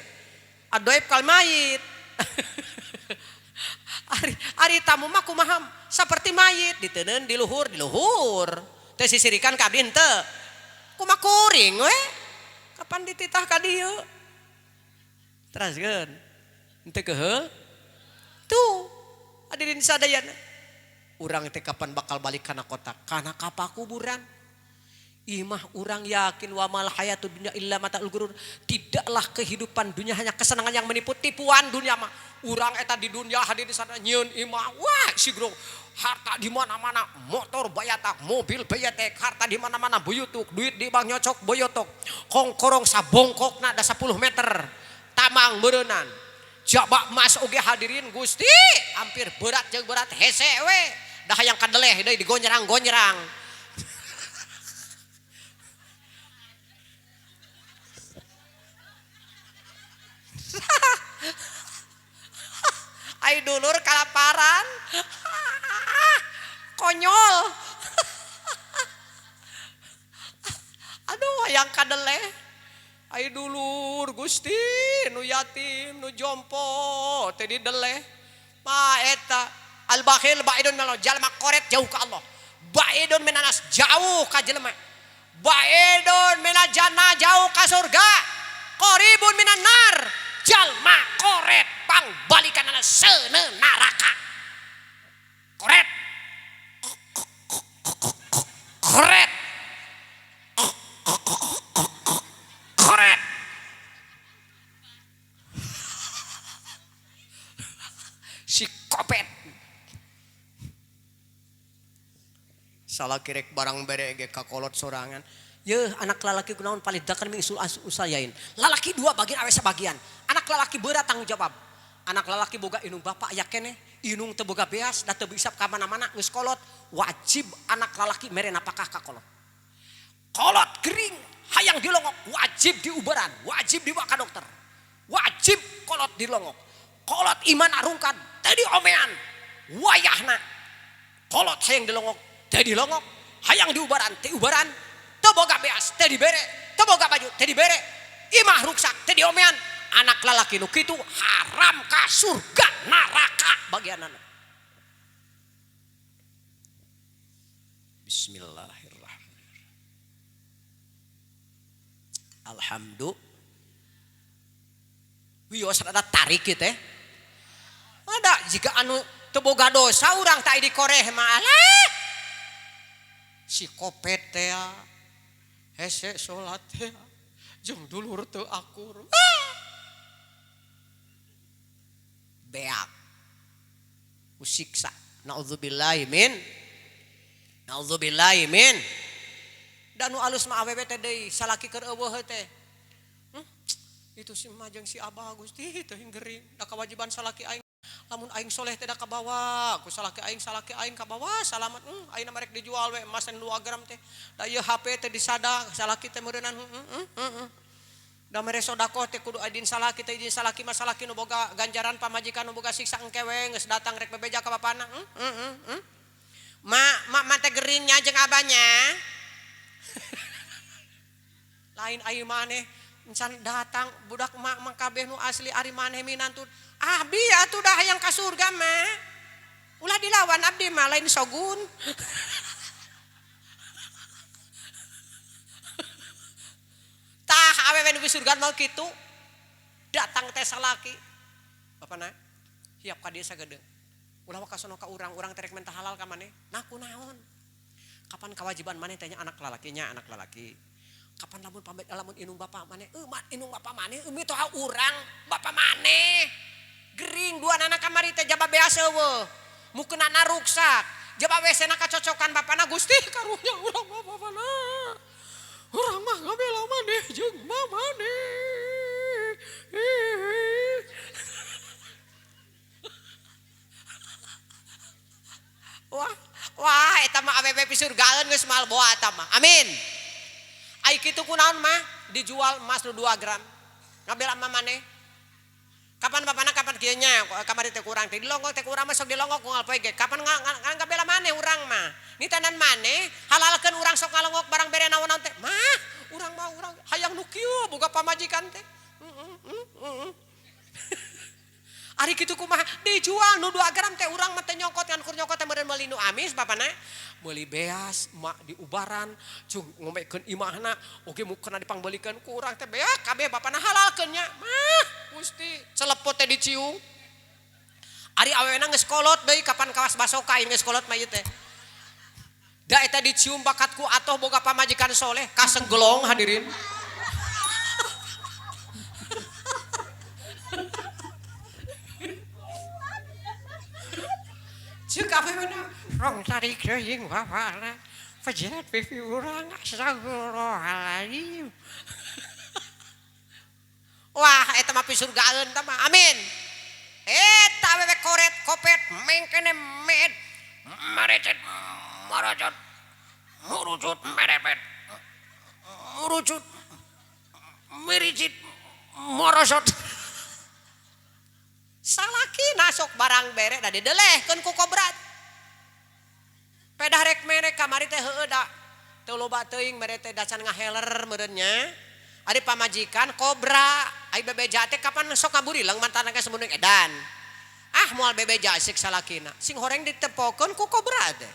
Adoib kal mayit. Ari tamu mah kumaha saperti mayit diteuneun di luhur. Teh sisirikan ka abdi henteu. Kumaha kuring we? Kapan dititah ka dieu? Teraskeun. Henteu keuheuh. Tuh, hadirin sadayana. Urang teh kapan bakal balik kana kotak? Kana ka pakuburan. Imah urang yakin wa mal hayatud dunya illa mataul ghurur. Tidaklah kehidupan dunia hanya kesenangan yang menipu, tipuan dunia mah. Urang eta di dunia hadir di sana nyieun imah. Wah, sigro harta di mana-mana, motor bayatak, mobil bayatek, harta di mana-mana buyutuk, duit di bank nyocok boyotok. Kongkorong sabongkokna da 10 meter. Tamang beureunan. Jabak mas oge hadirin Gusti, hampir berat jeung berat hese we. Da hayang kadeleh deui digonjerang-gonjerang. Ai dulur kalaparan. Konyol. Aduh hayang kadeleh. Ai dulur Gusti nu yatim nu jompo teh dideleh. Ma eta al bakhil baidun melo jalma koret jauh ka Allah. Baidun minanas jauh ka jelema. Baidun minajana jauh ka surga. Qaribun minan nar. Jalma koret pangbalikanana seuneu neraka. Koret. Koret. Koret. Si kopet. Salah kirek barang bere ge kakolot sorangan. Yeuh anak lalaki kunaon palidakan mi usayain. Lalaki 2 bagian awe sabagian. Anak lalaki berat tanggung jawab. Anak lalaki boga inung bapak aya keneh, inung teu boga beas da teu bisa ka mana-mana geus kolot, wajib anak lalaki mere napakah ka kolot. Kolot gering hayang dilongok wajib diuberan, wajib dibawa ka dokter. Wajib kolot dilongok. Kolot iman arungkan teu diomean. Wayahna kolot hayang dilongok teu dilongok, hayang diubaran teu ubaran. Teu boga beas teu dibere, teu boga baju teu dibere. Imah ruksak teu diomean. Anak lalaki nu kitu haram ka surga neraka bagianana. Bismillahirrahmanirrahim. Alhamdulillah. Wios ada tarik gitu ya. Ada jika anu teboga dosa orang tak dikoreh malah. Si kopet teh hese salat teh jeung dulur teu akur. Beak. Usiksa. Nauzubillahi min. Nauzubillahi min. Dan nu alus mah awewe teh deui salaki keur eueuh teh. Itu si majeng si Abah Gusti teh gering. Da kewajiban salaki aing lamun aing soleh teh da kabawa, ku salaki aing kabawa salamat. Ayeuna marek dijual we emas 2 gram teh. Da ieu HP teh disada salaki teh meureunan. Da mere sodaqoh teh kudu adin salaki teh izin salaki mah salaki nu boga ganjaran pamajikan nu boga siksa engke we geus datang rek bebeja ka bapana. Ma teh geringnya jeung abahnya. Lain ayeuna maneh encan datang budak mak kabeh nu asli ari maneh minantun. Abi atuh dah hayang ka surga mah. Ulah dilawan abdi mah lain sogun. Tah awewe nu surga mah kitu. Datang teh salaki. Bapana hiap ka dieu sagedeung. Ulah ka sono ka urang terek mentah halal ka maneh. Nah kunaon? Kapan kewajiban maneh teh anak lalakinya anak lalaki. Kapan lamun inung bapa maneh? Inung bapa maneh mitoha urang bapa maneh. Gering dua anak kamari teh jaba beas eueuh. Mukeunana ruksak. Jaba WC-na kacocokan bapana Gusti karunya urang bapana. Urang mah ngabela maneh jeung mamane. Wah eta mah awewe pi surgaeun geus moal boa eta mah. Amin. Ai kitu kunaon mah dijual emas 2 gram. Ngabela mah maneh. Kapan bapana kapan kieu nya kamari teh kurang teh dilongok teh kurang mah sok dilongok unggal poe ge. Kapan ngabela maneh urang mah. Nitanan maneh halalkeun urang sok ngalongok barang bere naon-naon teh. Mah urang mah urang hayang nu kieu boga pamajikan teh. Ari kitu kumaha dijual nu 2 gram teh urang mah teh nyokot ngan kur nyokot teh meureun meuli nu amis bapana. Meuli beas mak di ubaran cung ngomekeun imahna oge mukena dipangbelikeun ku urang teh beak kabeh bapana halalkeun nya. Mah Gusti celepot teh diciung. Ari awena geus kolot deui kapan kawas basoka ieu geus kolot mah ieu teh. Da eta dicium bakatku atoh boga pamajikan soleh kasenggelong hadirin. Cik kabeh mana rong tarik teuing bapana. Pejat pipi urang astagfirullahaladzim. Wah eta mah pi surgaeun tah mah. Amin. Eta wewe koret kopet mengkene med marecet marocot murucut merepet murucut miricit morosot. Salaki nasok barang bere da didelehkeun ku kobra. Pedah rek mere kamari teh heueuh da teu loba teuing mere teh dacan ngaheler meureun nya. Ari pamajikan kobra, ai bebeja teh kapan sok ngaburileung mantana ge semunung edan. Ah moal bebeja sik salakina. Sing horeng ditepokeun ku kobra teh.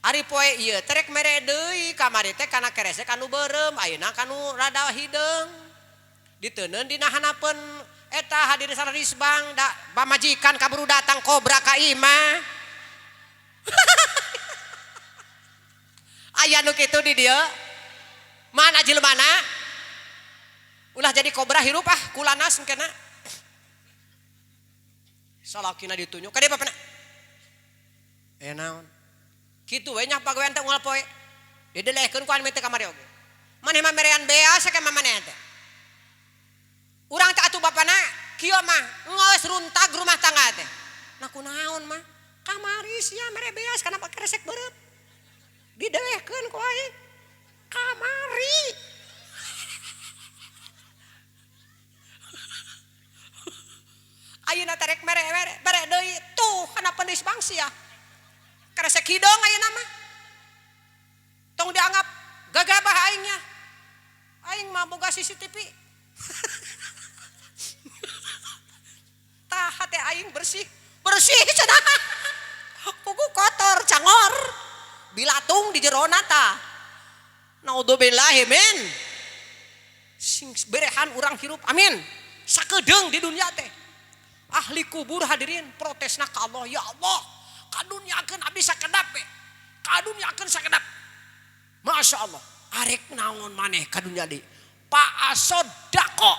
Ari poe ieu teh rek mere deui kamari teh kana keresek anu beureum, ayeuna kanu rada hideung. Diteuneun dina hanapeun eta hadir salaris bang da pamajikan kaburu datang kobra ka imah. Aya nu kitu di dieu. Mana jelmana? Ulah jadi kobra hirup kulanas engkena. Salakina ditunjuk ka dieu bapana. Naon? Kitu we nya pagawean teh unggal poe. Didelehkeun ku anu teh kamari oge. Maneh mah merean beas ka maneh teh. Urang teh atuh bapana kieu mah geus runtag rumah tangga teh. Nah kunaon mah? Kamari sia mere beas kana pake resek beureum. Didelehkeun ku aing. Kamari. Ayeuna teh rek mere deui tuh kana penis bang sia. Karesek hidung ayeuna mah. Tong dianggap gagabah aingnya. Aing mah boga CCTV. Tah hate aing bersih cenah. Pugu kotor cangor. bilatung di jero nata. Naudzubillahi min. Sing berehan urang hirup. Amin. Sakedeung di dunia teh. Ahli kubur hadirin protesna ka Allah, ya Allah, kadunyakeun abdi sakedap we. Kadunyakeun sakedap. Masya Allah. Arek naon maneh kadunya deui. Pa asodaqo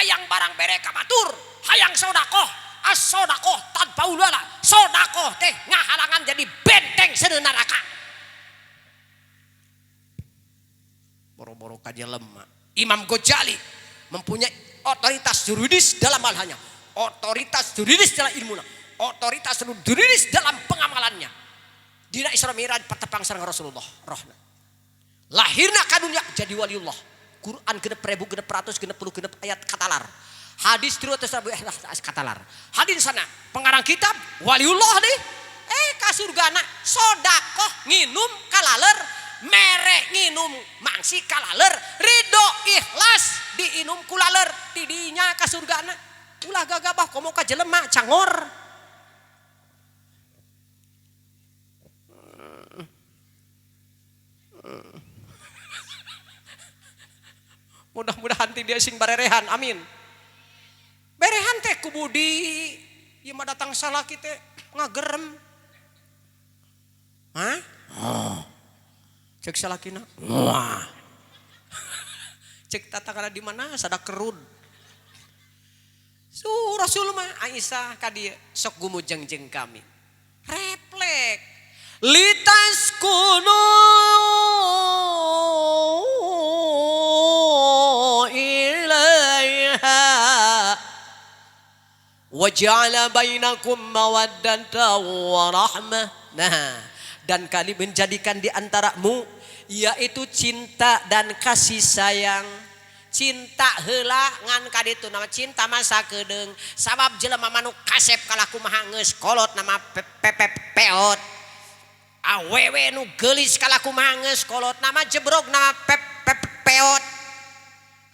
hayang barang bere ka batur, hayang sodakoh. As-sodakoh tanpa ulala. Sodakoh teh ngahalangan jadi benteng seuneu neraka. Boro-boro kaja lemah. Imam Ghazali mempunyai otoritas juridis dalam malhanya, otoritas juridis dalam ilmunya, otoritas juridis dalam pengamalannya. Dina Isra Mi'raj patepang sareng Rasulullah rohna. Lahirna kadunya jadi waliullah. Quran genep 1000 ayat katalar. Hadis 300 katalar. Hadis sana pengarang kitab waliullah deh. Ka surgana sodakoh nginum kalaler, mere nginum mangsi kalaler, ridho ikhlas diinum kulaler, tidinya ka surgana. Ulah gagabah komo ka jelema cangor. Mudah-mudahan ti dia sing barerehan, amin. Berehan teh ku budi, ieu mah datang salaki teh ngagerem. Hah? Oh. Cek salakina. Wah. Cek tatakana di mana sada kerud. Rasul mah Aisyah ka dieu sok gumujeng-jeng kami. Reflek. Litas kuno waja'ala bainakum mawaddatan wa rahmah. Nah, dan kami menjadikan di antaramu yaitu cinta dan kasih sayang. Cinta heula ngan ka ditu nama cinta mah sakedeung sabab jelema manu kasep ka kumaha geus kolot nama pepepeot. Awewe nu geulis ka kumaha geus kolot nama jebrog nama pepepeot.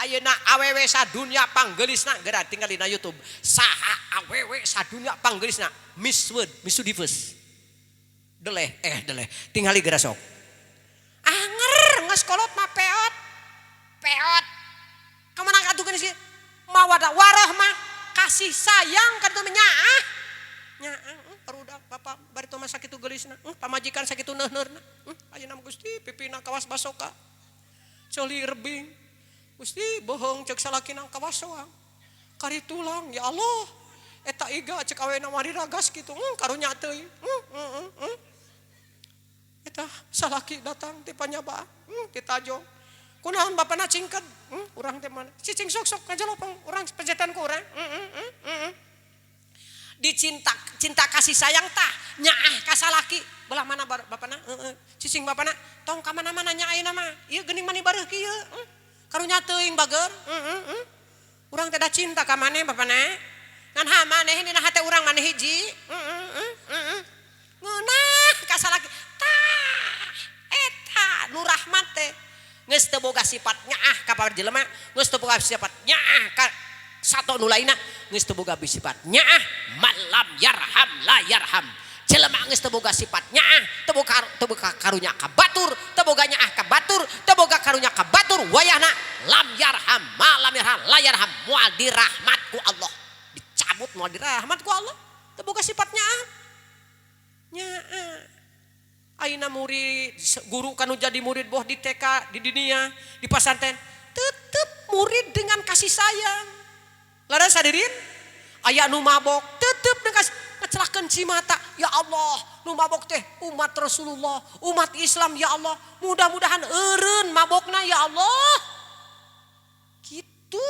Ayeuna awewe sadunya panggeulisna geura tinggal dina YouTube. Saha awewe sadunya panggeulisna? Miss World, Miss Universe. Deleh tingali geura sok. Anger geus kolot mah peot. Peot. Kamana katukeun sih? Mawadah warahmah, kasih sayang kan teu nyaah. Nyaah barudak bapak bari teu mah sakitu geulisna. Pamajikan sakitu neuneurna. Ayeuna Gusti pipina kawas basoka. Coli rebing. Gusti bohong cek salakina kawas soang. Kari tulang ya Allah. Eta iga cek awena mari ragas kitu. Karunya teuing. Eta salaki datang ti panyabaan. Ti tajong. Kunaon bapana cingket? Urang teh mana? Cicing sok-sok ngajalopang urang pencetan ku urang. Cinta kasih sayang tah nyaah ka salaki. Belah mana bapana? Cicing bapana tong ka mana-mana nyaahina mah. Ieu geuning mani bareuh kieu. Karunya teuing bager. Urang teh da cinta ka maneh bapana. Ngan ha maneh dina hate urang maneh hiji. Ngeunah ka salaki. Tah eta nu rahmat teh. Geus teu boga sifat nyaah ka jelema, geus teu boga sifat nyaah ka sato nu lainna, geus teu boga sifat nyaah malam yarham la yarham. Jelema geus teu boga sifat nyaah, teu boga karunya ka batur, teu boga nyaah ka batur, teu boga karunya ka batur wayahna lam yarham malam yarham la yarham moal dirahmat ku Allah. Dicabut moal dirahmat ku Allah. Teu boga sifat nyaah. Nyaah. Aina murid guru kanu jadi murid boh di TK di dunia di pesantren tetep murid dengan kasih sayang. Laras hadirin aya nu mabok tetep dengan ngecelakeun cimata. Ya Allah nu mabok teh umat Rasulullah umat Islam ya Allah mudah-mudahan eureun mabokna ya Allah. Gitu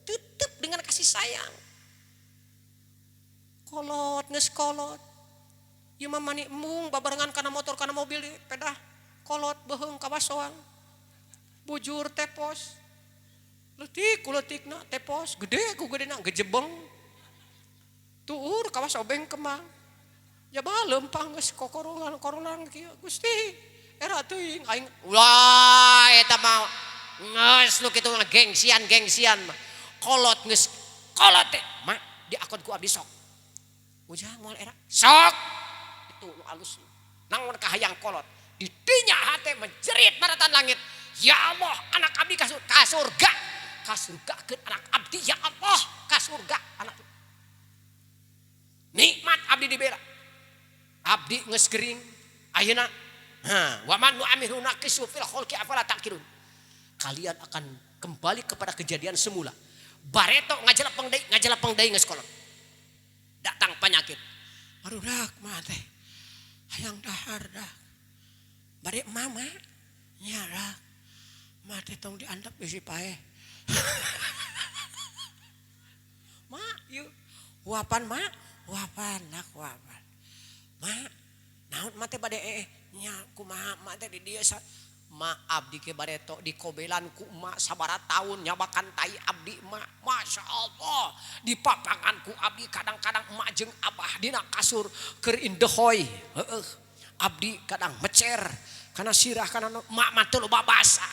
tetep dengan kasih sayang. Kolot geus kolot. Ieu mah mani embung babarengan kana motor kana mobil pedah kolot beheung kawas soang. Bujur tepos. Leutik ku leutikna tepos gede ku gedena gejebeng. Tuur kawas obeng kemang. Ya bae leumpang geus kokorongan kieu Gusti. Era teuing aing ulah eta mah geus nu kitu gengsian mah. Kolot geus kolot teh mah diakon ku abdi sok. Ujang moal era sok. Alus nangon kahayang kolot Didinya hati menjerit maratan langit. Ya Allah, anak abdi ka surga. Ka surga keun anak abdi ya Allah, ka surga anak. Nikmat abdi dibela. Abdi geus gering ayeuna. Wa man nu'amiru naqisu fil khalqi afala taqilun. Kalian akan kembali kepada kejadian semula. Bareto ngajelapeng deui geus kolot. Datang penyakit. Aduh dak mah teh. Hayang dahar dak. Bari mama nya dak. Mah teh tong diandap bisi paeh. Mak, yuk. Wapan mak, wapan nak wapan. Mak, naon mah teh bade nya kumaha mak teh di dieu mak abdi ke bareto di kobelan ku mak sabaraha taun nyabakan tai abdi mak. Masya Allah di papangan ku abdi kadang-kadang emak jeung abah dina kasur keur indehoy. Heeh. Abdi kadang mecer kana sirah kana mak mah teu loba basa.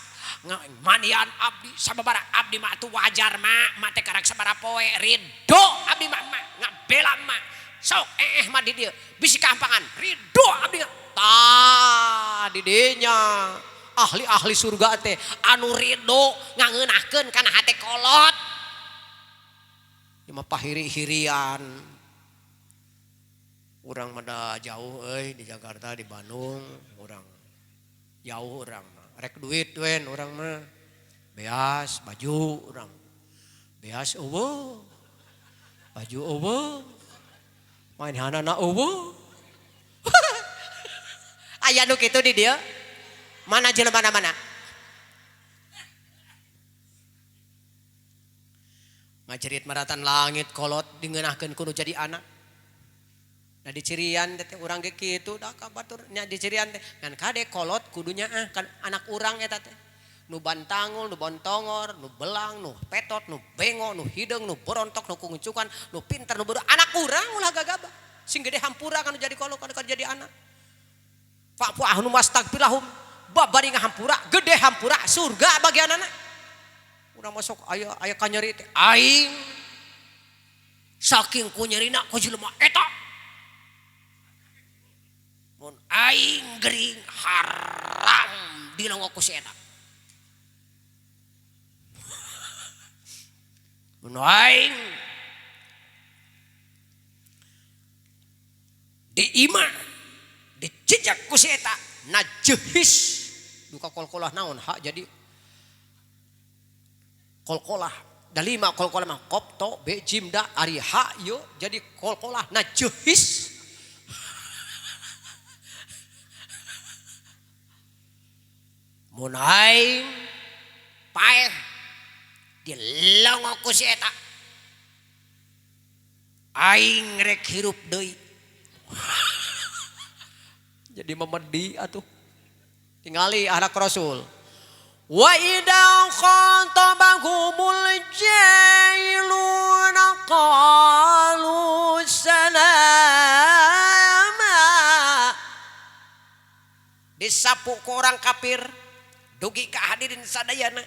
Manian abdi sababaraha abdi mah teu wajar mak teh karek sabaraha poe ridho abdi mah ngabela mak. Sok mah di dieu bisi kampangan ridho abdi tah di dinya. Ahli-ahli surga teh anu ridho ngangeunahkeun kana hate kolot. Ieu mah pahiri-hirian. Urang mah jauh euy di Jakarta di Bandung, urang jauh urang mah. Rek duit wen urang mah. Beas baju urang. Beas eueuh. Baju eueuh. Main hanana eueuh. Aya nu kitu di dieu. Mana jelema mana? Ngajerit maratan langit kolot dingeunahkeun kudu jadi anak. Nah dicirian teh urang ge kitu da ka batur nya dicirian teh ngan kade kolot kudunya kan anak urang eta teh. Nu bantangul, nu bontongor, nu belang, nu petot, nu bengo, nu hideung, nu borontok, nu kuncukan, nu pinter, nu bodoh. Anak urang ulah gagaba. Sing gede hampura kan jadi kolot kan jadi anak. Pak puah nu mastagfirahum. Babari ngahampura, gede hampura, surga bagianana. Udah masuk aya kanyeri teh aing. Saking ku nyerina ku jelema eta. Mun aing gering haram dilongok ku si eta. Mun aing diiman dicicak ku si eta najehis duka kolkolah naon hak jadi kolkolah dalima kolkolah mah kopto be jimda ari hak yo jadi kolkolah najehis. Mun aing paeh dilongok ku si eta aing rek hirup deui. Jadi memedi atuh. Tingali anak Rasul. Wa idza khatabahumul jahiluna qalu salama. Disapu ku orang kafir dugi ka hadirin sadayana.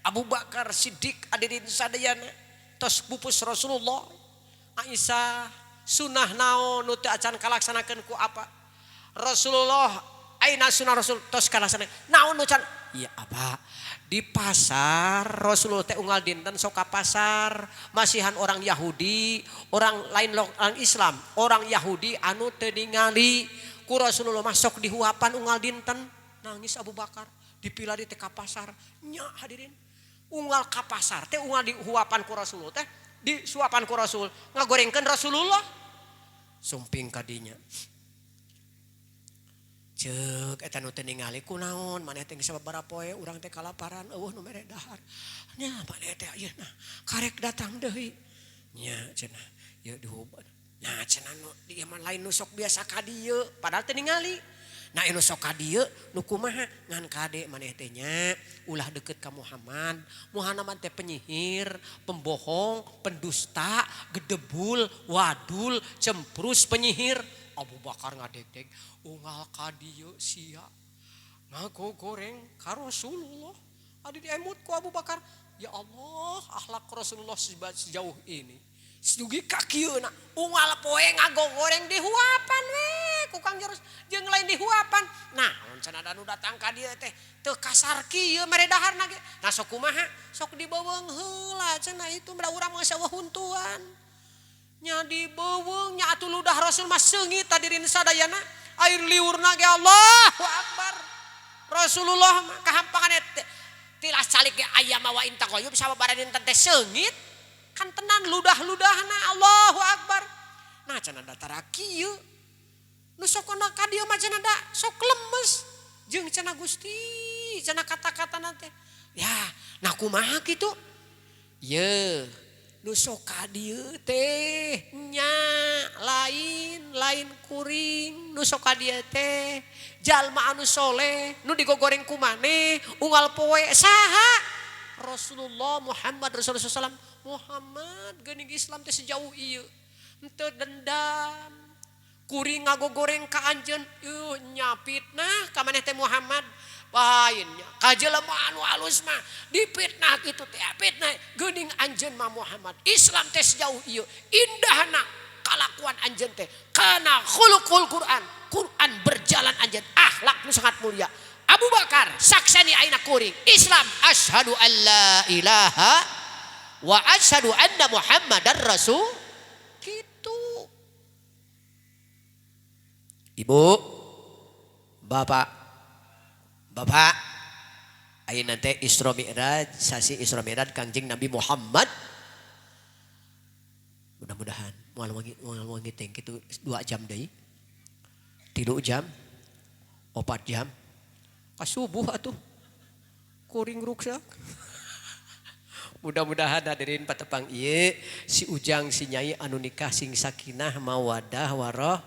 Abu Bakar Siddiq hadirin sadayana. Tos pupus Rasulullah. Aisyah sunah naon nu teu acan kalaksanakeun ku apa? Rasulullah aina sunah Rasul tos kalaksana. Naon nu can? Iya apa? Di pasar Rasulullah teh unggal dinten sok ka pasar, masihan orang Yahudi, orang lain orang Islam, orang Yahudi anu teu ningali ku Rasulullah masuk dihuapan unggal dinten. Nangis Abu Bakar, dipilari teh ka pasar. Nya hadirin, unggal ka pasar teh unggal dihuapan ku Rasulullah teh, disuapan ku Rasul, ngagorengkeun Rasulullah. Sumping kadinya. Ceuk eta nu teu ningali kunaon maneh teh sababaraha poe urang teh kalaparan eueuh nu mere dahar nya maneh teh ayeuna karek datang deui nya cenah ye dihuban nah cenah nu dieu mah lain nu sok biasa ka dieu padahal teu ningali nah anu sok ka dieu nu kumaha ngan kade maneh teh nya ulah deukeut ka Muhammad teh penyihir pembohong pendusta gedebul wadul cemprus penyihir. Abu Bakar ngadeg-deg unggal ka dieu sia ngagogoreng ka Rasulullah. Adi diemut ku Abu Bakar, ya Allah akhlak Rasulullah sejauh ini. Dugi ka kieuna unggal poe ngagogoreng dihuapan we ku Kang orang jeung lain dihuapan. Nah, mun cenah nu datang ka dieu teh teu kasar kieu mere daharna ge. Nah sok kumaha? Sok dibeuweung heula cenah itu da urang mah geus huntuan. Nya dibeuweung nya atuh ludah Rasul mah seungit tadirin sadayana. Air liurna ge Allahu Akbar. Rasulullah mah kahampangan tilas calik ge aya mah wa intaqayub sababaranin teh seungit. Kan tenan ludah-ludahna Allahu Akbar. Nah cenah datara kieu nu sok ana ka dieu mah cenah da sok lemes jeung cenah Gusti cenah kata-katana teh ya nah kumaha kitu ye nu sok ka dieu teh nya lain kuring nu sok ka dieu teh jalma anu soleh nu digogoreng ku maneh unggal poe saha Rasulullah Muhammad Rasulullah sallallahu Muhammad geuning Islam teh sejauh ieu henteu dendam kuring ngagogoreng ka anjeun nya fitnah ka maneh teh Muhammad painnya ka jelema anu alus mah dipitnah kitu teh fitnah geuning anjeun mah Muhammad Islam teh sejauh ieu indahna kalakuan anjeun teh kana khuluqul Quran berjalan anjeun akhlak nu sangat mulia Abu Bakar saksani aina kuring Islam asyhadu alla ilaha wa asyhadu anna Muhammadar Rasul gitu. Ibu, bapak, ayeuna teh Isra Mi'raj, sasi Isra Mi'raj Kangjeng Nabi Muhammad. Mudah-mudahan moal wangi teh kitu 2 jam deui. 3 jam, 4 jam. Ka subuh atuh. Kuring ruksak. Mudah-mudahan hadirin patepang ieu si Ujang si Nyai anu nikah sing sakinah mawaddah warah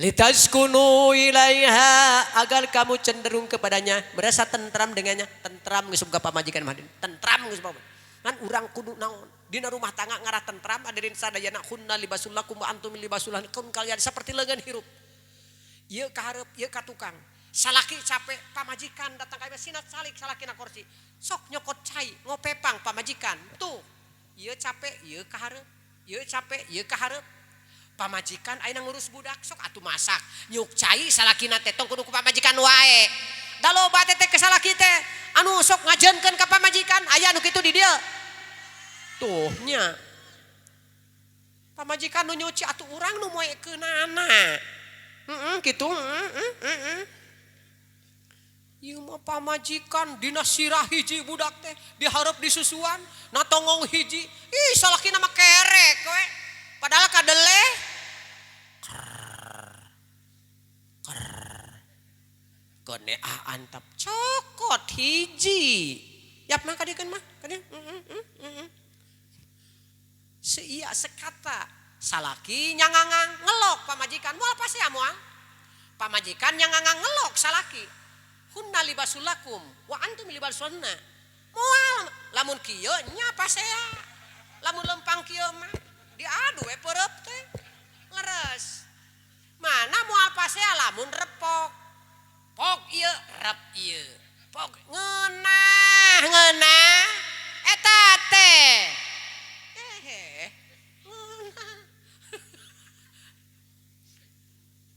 litaskunu ilaiha agar kamu cenderung kepadanya merasa tentram dengannya tentram geus boga pamajikan mah tentram geus boga kan urang kudu naon dina rumah tangga ngarah tentram hadirin sadayana kunna libasul lakum wa antum libasul lakum kalian seperti leungeun hirup ieu ka hareup ieu ka tukang salaki capek pamajikan datang ka sinat salik salakina kursi sok nyokot cai ngopepang pamajikan tuh ieu capek ieu ka hareup ieu capek ieu ka hareup pamajikan ayeuna ngurus budak sok atuh masak nyuk cai salakina teh tong kudu ku pamajikan wae da loba teh ke salaki teh anu sok ngajeunkeun ka pamajikan aya anu kitu di dieu tuh nya pamajikan nu nyuci atuh urang nu moekeunana kitu ieu mah pamajikan dina sirah hiji budak teh dihareup disusuan natongong hiji ih salakina mah kerek we padahal kadeleh kene antap cokot hiji yap mah kadieun mah kadieun seiya sekata salaki nyangangang ngelok pamajikan moal pasti moal pamajikan nyangangang ngelok salaki hunna libasul lakum wa antum libasulna moal lamun kieu nya pasea lamun lempang kieu mah diadu we peureup teh leres mana moal pasea lamun repok pok ieu rep ieu pok ngeunah eta teh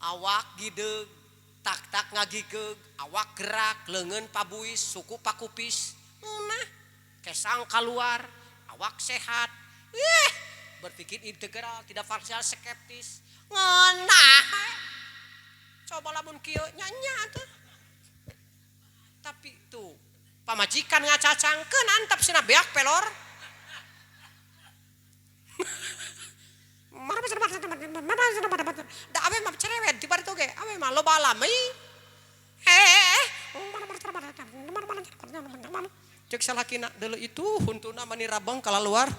awak gideug tak ngagigeg awak gerak leungeun pabuis suku pakupis nah kesang keluar awak sehat berpikir integral tidak parsial skeptis ngeunah coba lamun kieu nya tuh tapi tuh pamajikan ngacacangkeun antap cenah beak pelor da awe mah cerewet di bari toge awe mah loba alami cek salakina deuleu itu huntuna mani rabang kala luar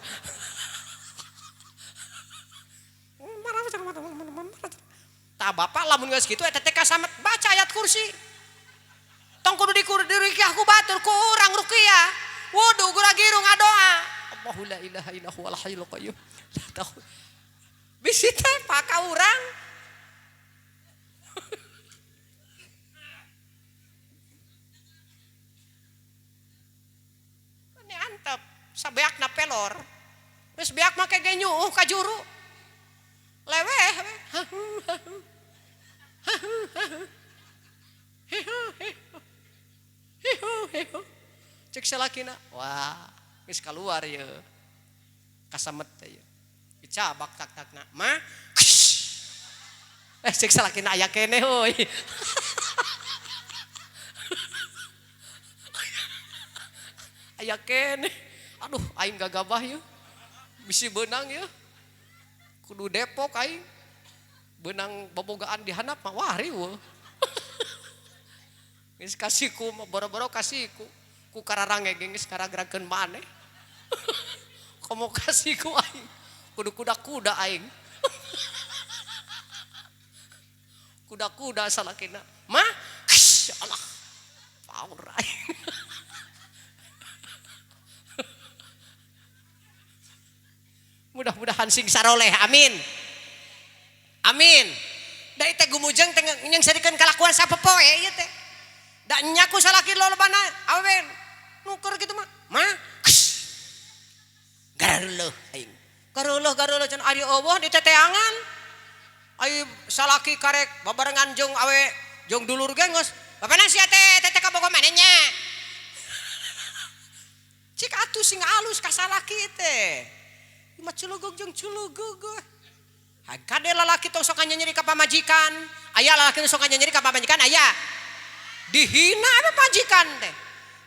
tah bapak lamun geus kitu eta teh kasamet baca ayat kursi tong kudu diruqyah ku batur ku urang ruqyah wudu gura-giru ngadoa Allahu la ilaha illa huwal hayyul qayyum bisi teh paka urang ini antep sabeakna pelor geus beak make ge nyuuh ka juru leweh Cek salakina, wah, geus kaluar ya. Kasamet ya. Dicabak tak-takna, mah. Cek salakina aya keneh heuy. Aya keneh. Aduh, aing gagabah ya. Bisi beunang ya. Kudu Depok aing. Beunang bobogaan di handap mah wah riweuh. Geus kasihku boro-boro kasihku. Ku kararange geus karagrakeun maneh. Komo kasihku aing. Kudu kuda-kuda aing. Kuda-kuda salakina. Mah, Allah. Power aing. Mudah-mudahan sing saroleh, amin. Amin. Da teh gumujeng teh nyeng sarikeun kalakuan sapopoe ieu teh. Da nyaku salaki lolobana awen. Nuker kitu mah. Mah. Gareuleuleuh aing. Gareuleuleuh can ari eueuh di teteangan. Ai salaki karek babarengan jeung awe jeung dulur ge geus. Bapana sia teh ka boga maneh nya. Cik atuh sing alus ka salaki teh. Mah culugug jeung culugug. Kade lalaki tong sok nyeri ka pamajikan. Aya lalaki sok nyeri ka pamajikan aya. Dihina apa majikan teh.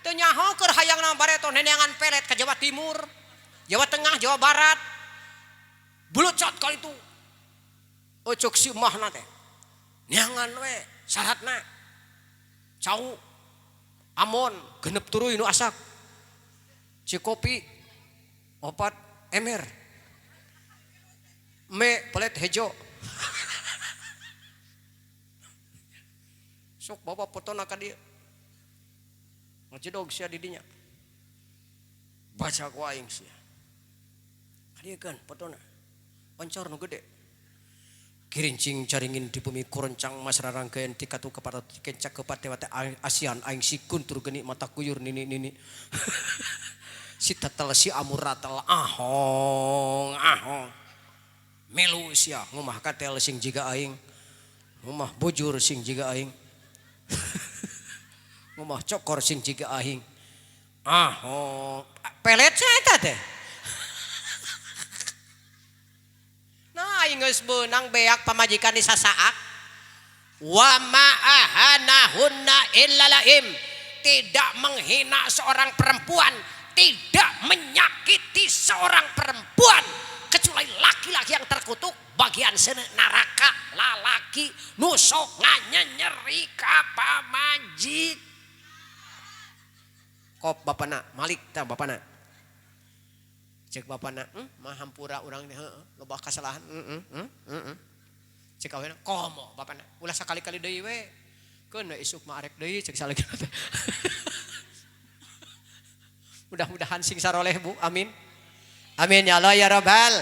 Teu nyaho keur hayangna bareto neneangan pelet ka Jawa Timur, Jawa Tengah, Jawa Barat. Bulucot kali itu. Ocok si umahna teh. Neangan we syaratna. Cau amon genep turuy nu asak. Cikopi opat emer. Me pelet hejo. Sok bawa fotona ka dieu. Ngajedog sia di dinya. Baca ku aing sia. Kadiekeun fotona. Pancor nu gede. Kirincing caringin di bumi kurencang mas rarangkeun ti katu kepada kencak kepate wate asian aing si kuntur geni mata kuyur nini. Si tatal si amuratal ahong. Melu sia ngumah katel sing jiga aing. Ngumah bujur sing jiga aing. Ngumah cokor sing jiga aing. Ahong. Pelet saya eta teh. Nah aing geus beunang beak pamajikan di sasaak. Wa ma'ahanahunna illalaim. Tidak menghina seorang perempuan, tidak menyakiti seorang perempuan kecuali laki-laki yang terkutuk bagian sana neraka lalaki nusok nyeri ka pamajik. Kop bapana Malik tah bapana. Cek bapana, mah hampura urang heueuh loba kasalahan. Cek awena komo bapana. Ulah sakali-kali deui we. Keun isuk mah arek deui cek salegna teh. Mudah-mudahan sing saroleh Bu, amin. Amin ya Allah ya Rabbal.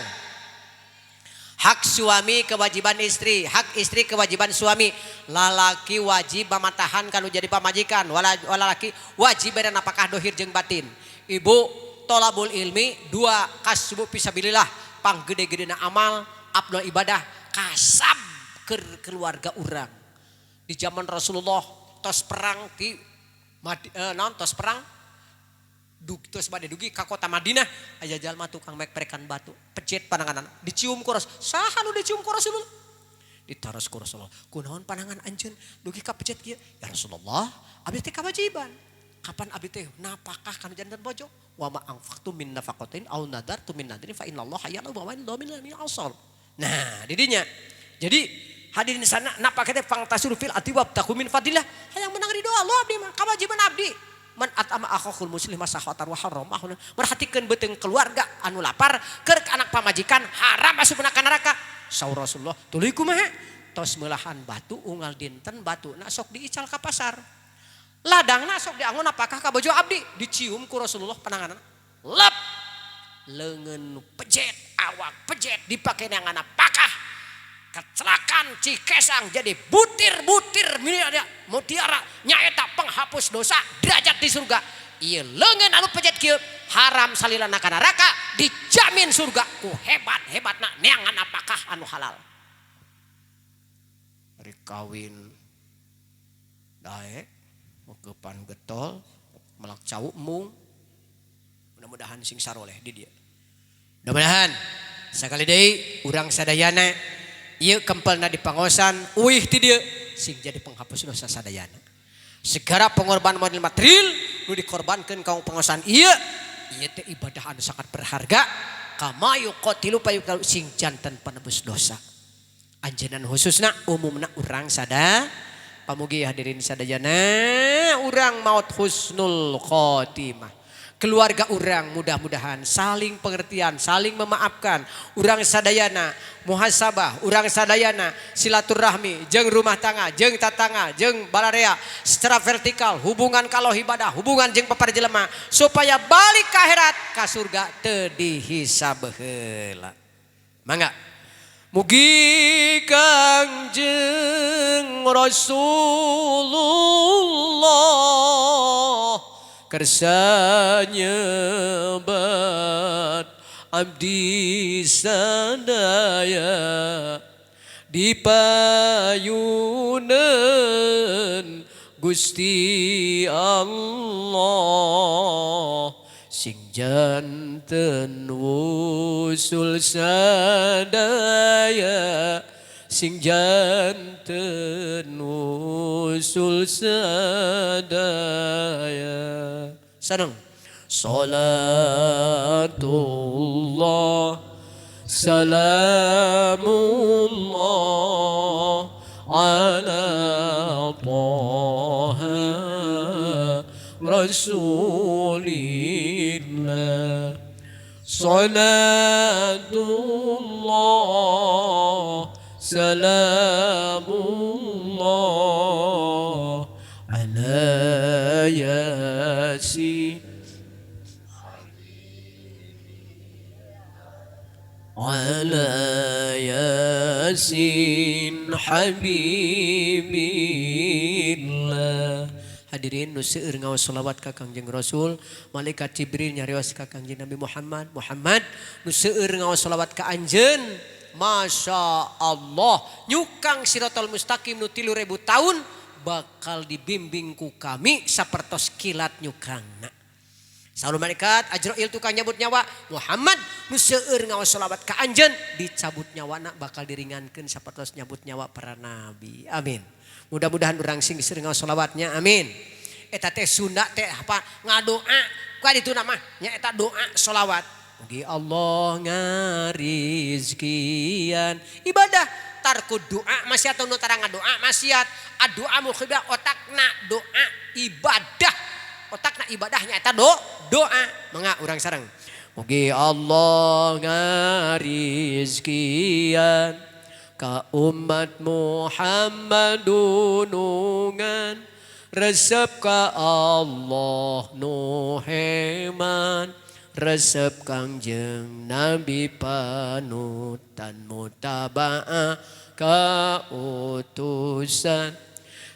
Hak suami kewajiban istri, hak istri kewajiban suami. Lalaki wajib pamatahan kalau jadi pamajikan, lalaki wajib beren apakah dohir jeung batin. Ibu tolabul ilmi, dua kasbu fisabilillah, panggede-gedena amal, abdul ibadah, kasab ke keluarga urang. Di zaman Rasulullah tos perang di tos perang terus bade dugi ka kota Madinah aya jalma tukang mekprekan batu pecet pananganan dicium ku Rasul saha nu dicium ku Rasulullah ditaros ku Rasulullah kunaon panangan anjeun dugi ka pecet kieu ya Rasulullah abdi teh kewajiban kapan abdi teh napakah kana jantan bojo wa ma anfaqtum min nafaqatin aw nadartum min nadrin fa innallaha ya'lamu ma min al-asal. Nah didinya jadi hadirin sana napakah teh fangtasur fil atiwab takumin fadilah hayang menang ridho Allah abdi mah kewajiban abdi. Man atama akhul muslim masahatan wa haram merhatikeun beuteung keluarga anu lapar keur anak pamajikan haram asup ka neraka. Saur Rasulullah tuluy kumaha tos meulahan batu unggal dinten batuna sok diical ka pasar. Ladangna sok diangon apakah ka bojo abdi dicium ku Rasulullah pananganan. Lep leungeun pejet awak pejet dipake nangan apakah kecelakaan Cikesang jadi butir-butir mutiara nyaeta penghapus dosa derajat di surga. Ieu leungeun anu pejet kieu haram salilana ka neraka dijamin surga ku hebat-hebatna neangan apakah anu halal. Ari kawin daek mokepan getol melak cau mung mudah-mudahan sing saroleh di dia mudah-mudahan sakali deui urang sadayana ieu kempelna di pangosan uih ti dieu sing jadi penghapus dosa sadayana segala pengorbanan model material nu dikorbankeun kaum pangosan ieu teh ibadah anu sangat berharga kama yuqatilu payuqtalu sing janten penebus dosa anjeunna khususna umumna urang sada pamugi hadirin sadayana urang maot husnul khotimah keluarga urang mudah-mudahan saling pengertian, saling memaafkan. Urang sadayana muhasabah, urang sadayana silaturahmi, jeung rumah tangga, jeung tatangga, jeung balarea secara vertikal, hubungan kalau ibadah, hubungan jeung paparjelema supaya balik ke akhirat ka surga teu dihisab heula. Mangga. Mugi Kangjeng Rasulullah kersa nyebat abdi sadaya dipayunen Gusti Allah sing janten wusul sadaya sing janten wusul sadaya sareng salatullah salamullah ala taha rasulillah salatullah salamullah ala yasin ala yasin habibillah. Hadirin nu seueur ngaos shalawat ka Kangjeng Rasul, malaikat Jibril nyarios ka Kangjeng Nabi Muhammad. Muhammad nu seueur ngaos shalawat ka anjeun, masya Allah nyukang siratal mustaqim nu 3000 tahun bakal dibimbing ku kami sapertos kilat nyukangna. Saur malaikat Ajrail tukang nyabut nyawa, Muhammad nu seueur ngaos shalawat ka anjeun dicabut nyawana bakal diringankeun sapertos nyabut nyawa para nabi. Amin. Mudah-mudahan urang sing seueur ngaos shalawatnya. Amin. Eta teh Sunda teh apa ngadoa ka ditu mah nya eta doa shalawat. Mugi Allah ngarizkian ibadah tarku doa maksiat nu tara ngadoa maksiat doa mukhibah otakna doa ibadah otakna ibadahnya eta doa mangga urang sareng mugi Allah ngarizkian ka umat Muhammadun nungan resep ka Allah nu heman resep Kangjeng Nabi panutan mutaba'ah ka utusan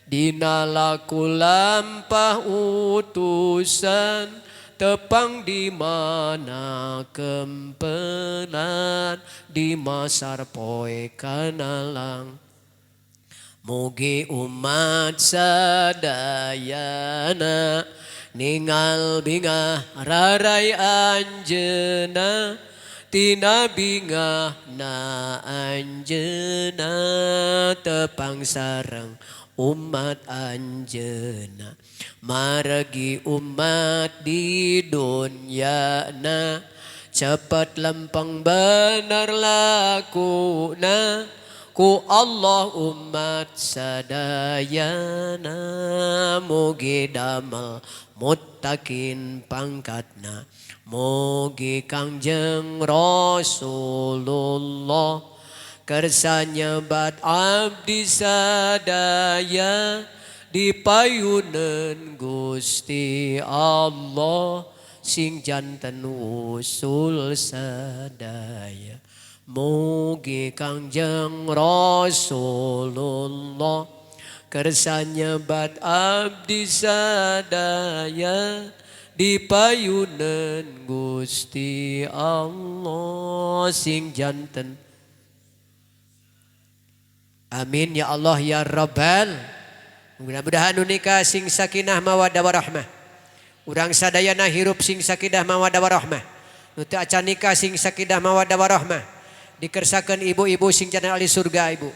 dina laku lampah utusan tepang di mana kempenan di masar poe kanalang mugi umat sadayana ningal bingah rarai anjeuna tina bingah na anjeuna tepang sareng umat anjeuna margi umat di dunyana cepat lempeng bener lakuna ku Allah umat sadayana mugi damel muttaqin pangkatna mugi Kangjeng Rasulullah kersa nyebat abdi sadaya dipayunen Gusti Allah sing janten usul sadaya mugi Kangjeng Rasulullah kersa nyebat abdi sadaya dipayunen Gusti Allah sing janten. Amin ya Allah ya Rabbal Mudah-mudahan nikah sing sakinah mawaddah warahmah. Urang sadayana hirup sing sakinah mawaddah warahmah. Nu teu acan nikah sing sakinah mawaddah warahmah. Dikersakeun ibu-ibu sing cenah ahli surga ibu.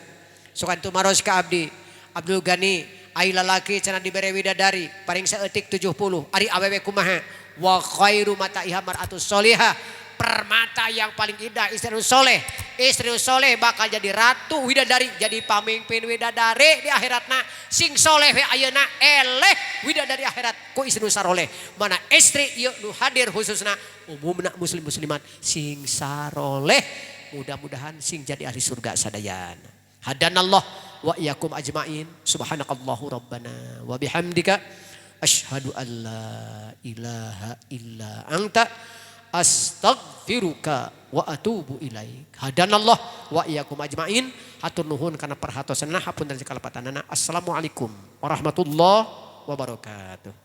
Sok antu maros ka abdi. Abdul Ghani ai lalaki cenah dibere widadari paring saeutik 70. Ari awewe kumaha? Wa khairu mataiha mar'atus sholihah. Permata yang paling indah istri soleh. Istri soleh bakal jadi ratu widadari, jadi pamimpin widadari di akhiratna. Sing soleh we ayeuna eleh widadari akhirat ku istri saroleh. Mana istri ieu nu hadir khususna umumna muslim muslimat sing saroleh. Mudah-mudahan sing jadi ahli surga sadayana. Hadanallah wa iyyakum ajmain. Subhanakallahu rabbana wa bihamdika asyhadu an la ilaha illa anta astaghfiruka wa atubu ilaik. Hadanallah wa iyyakum ajmain. Hatur nuhun kana perhatosanna hapunten sakalapatanana. Assalamualaikum warahmatullahi wabarakatuh.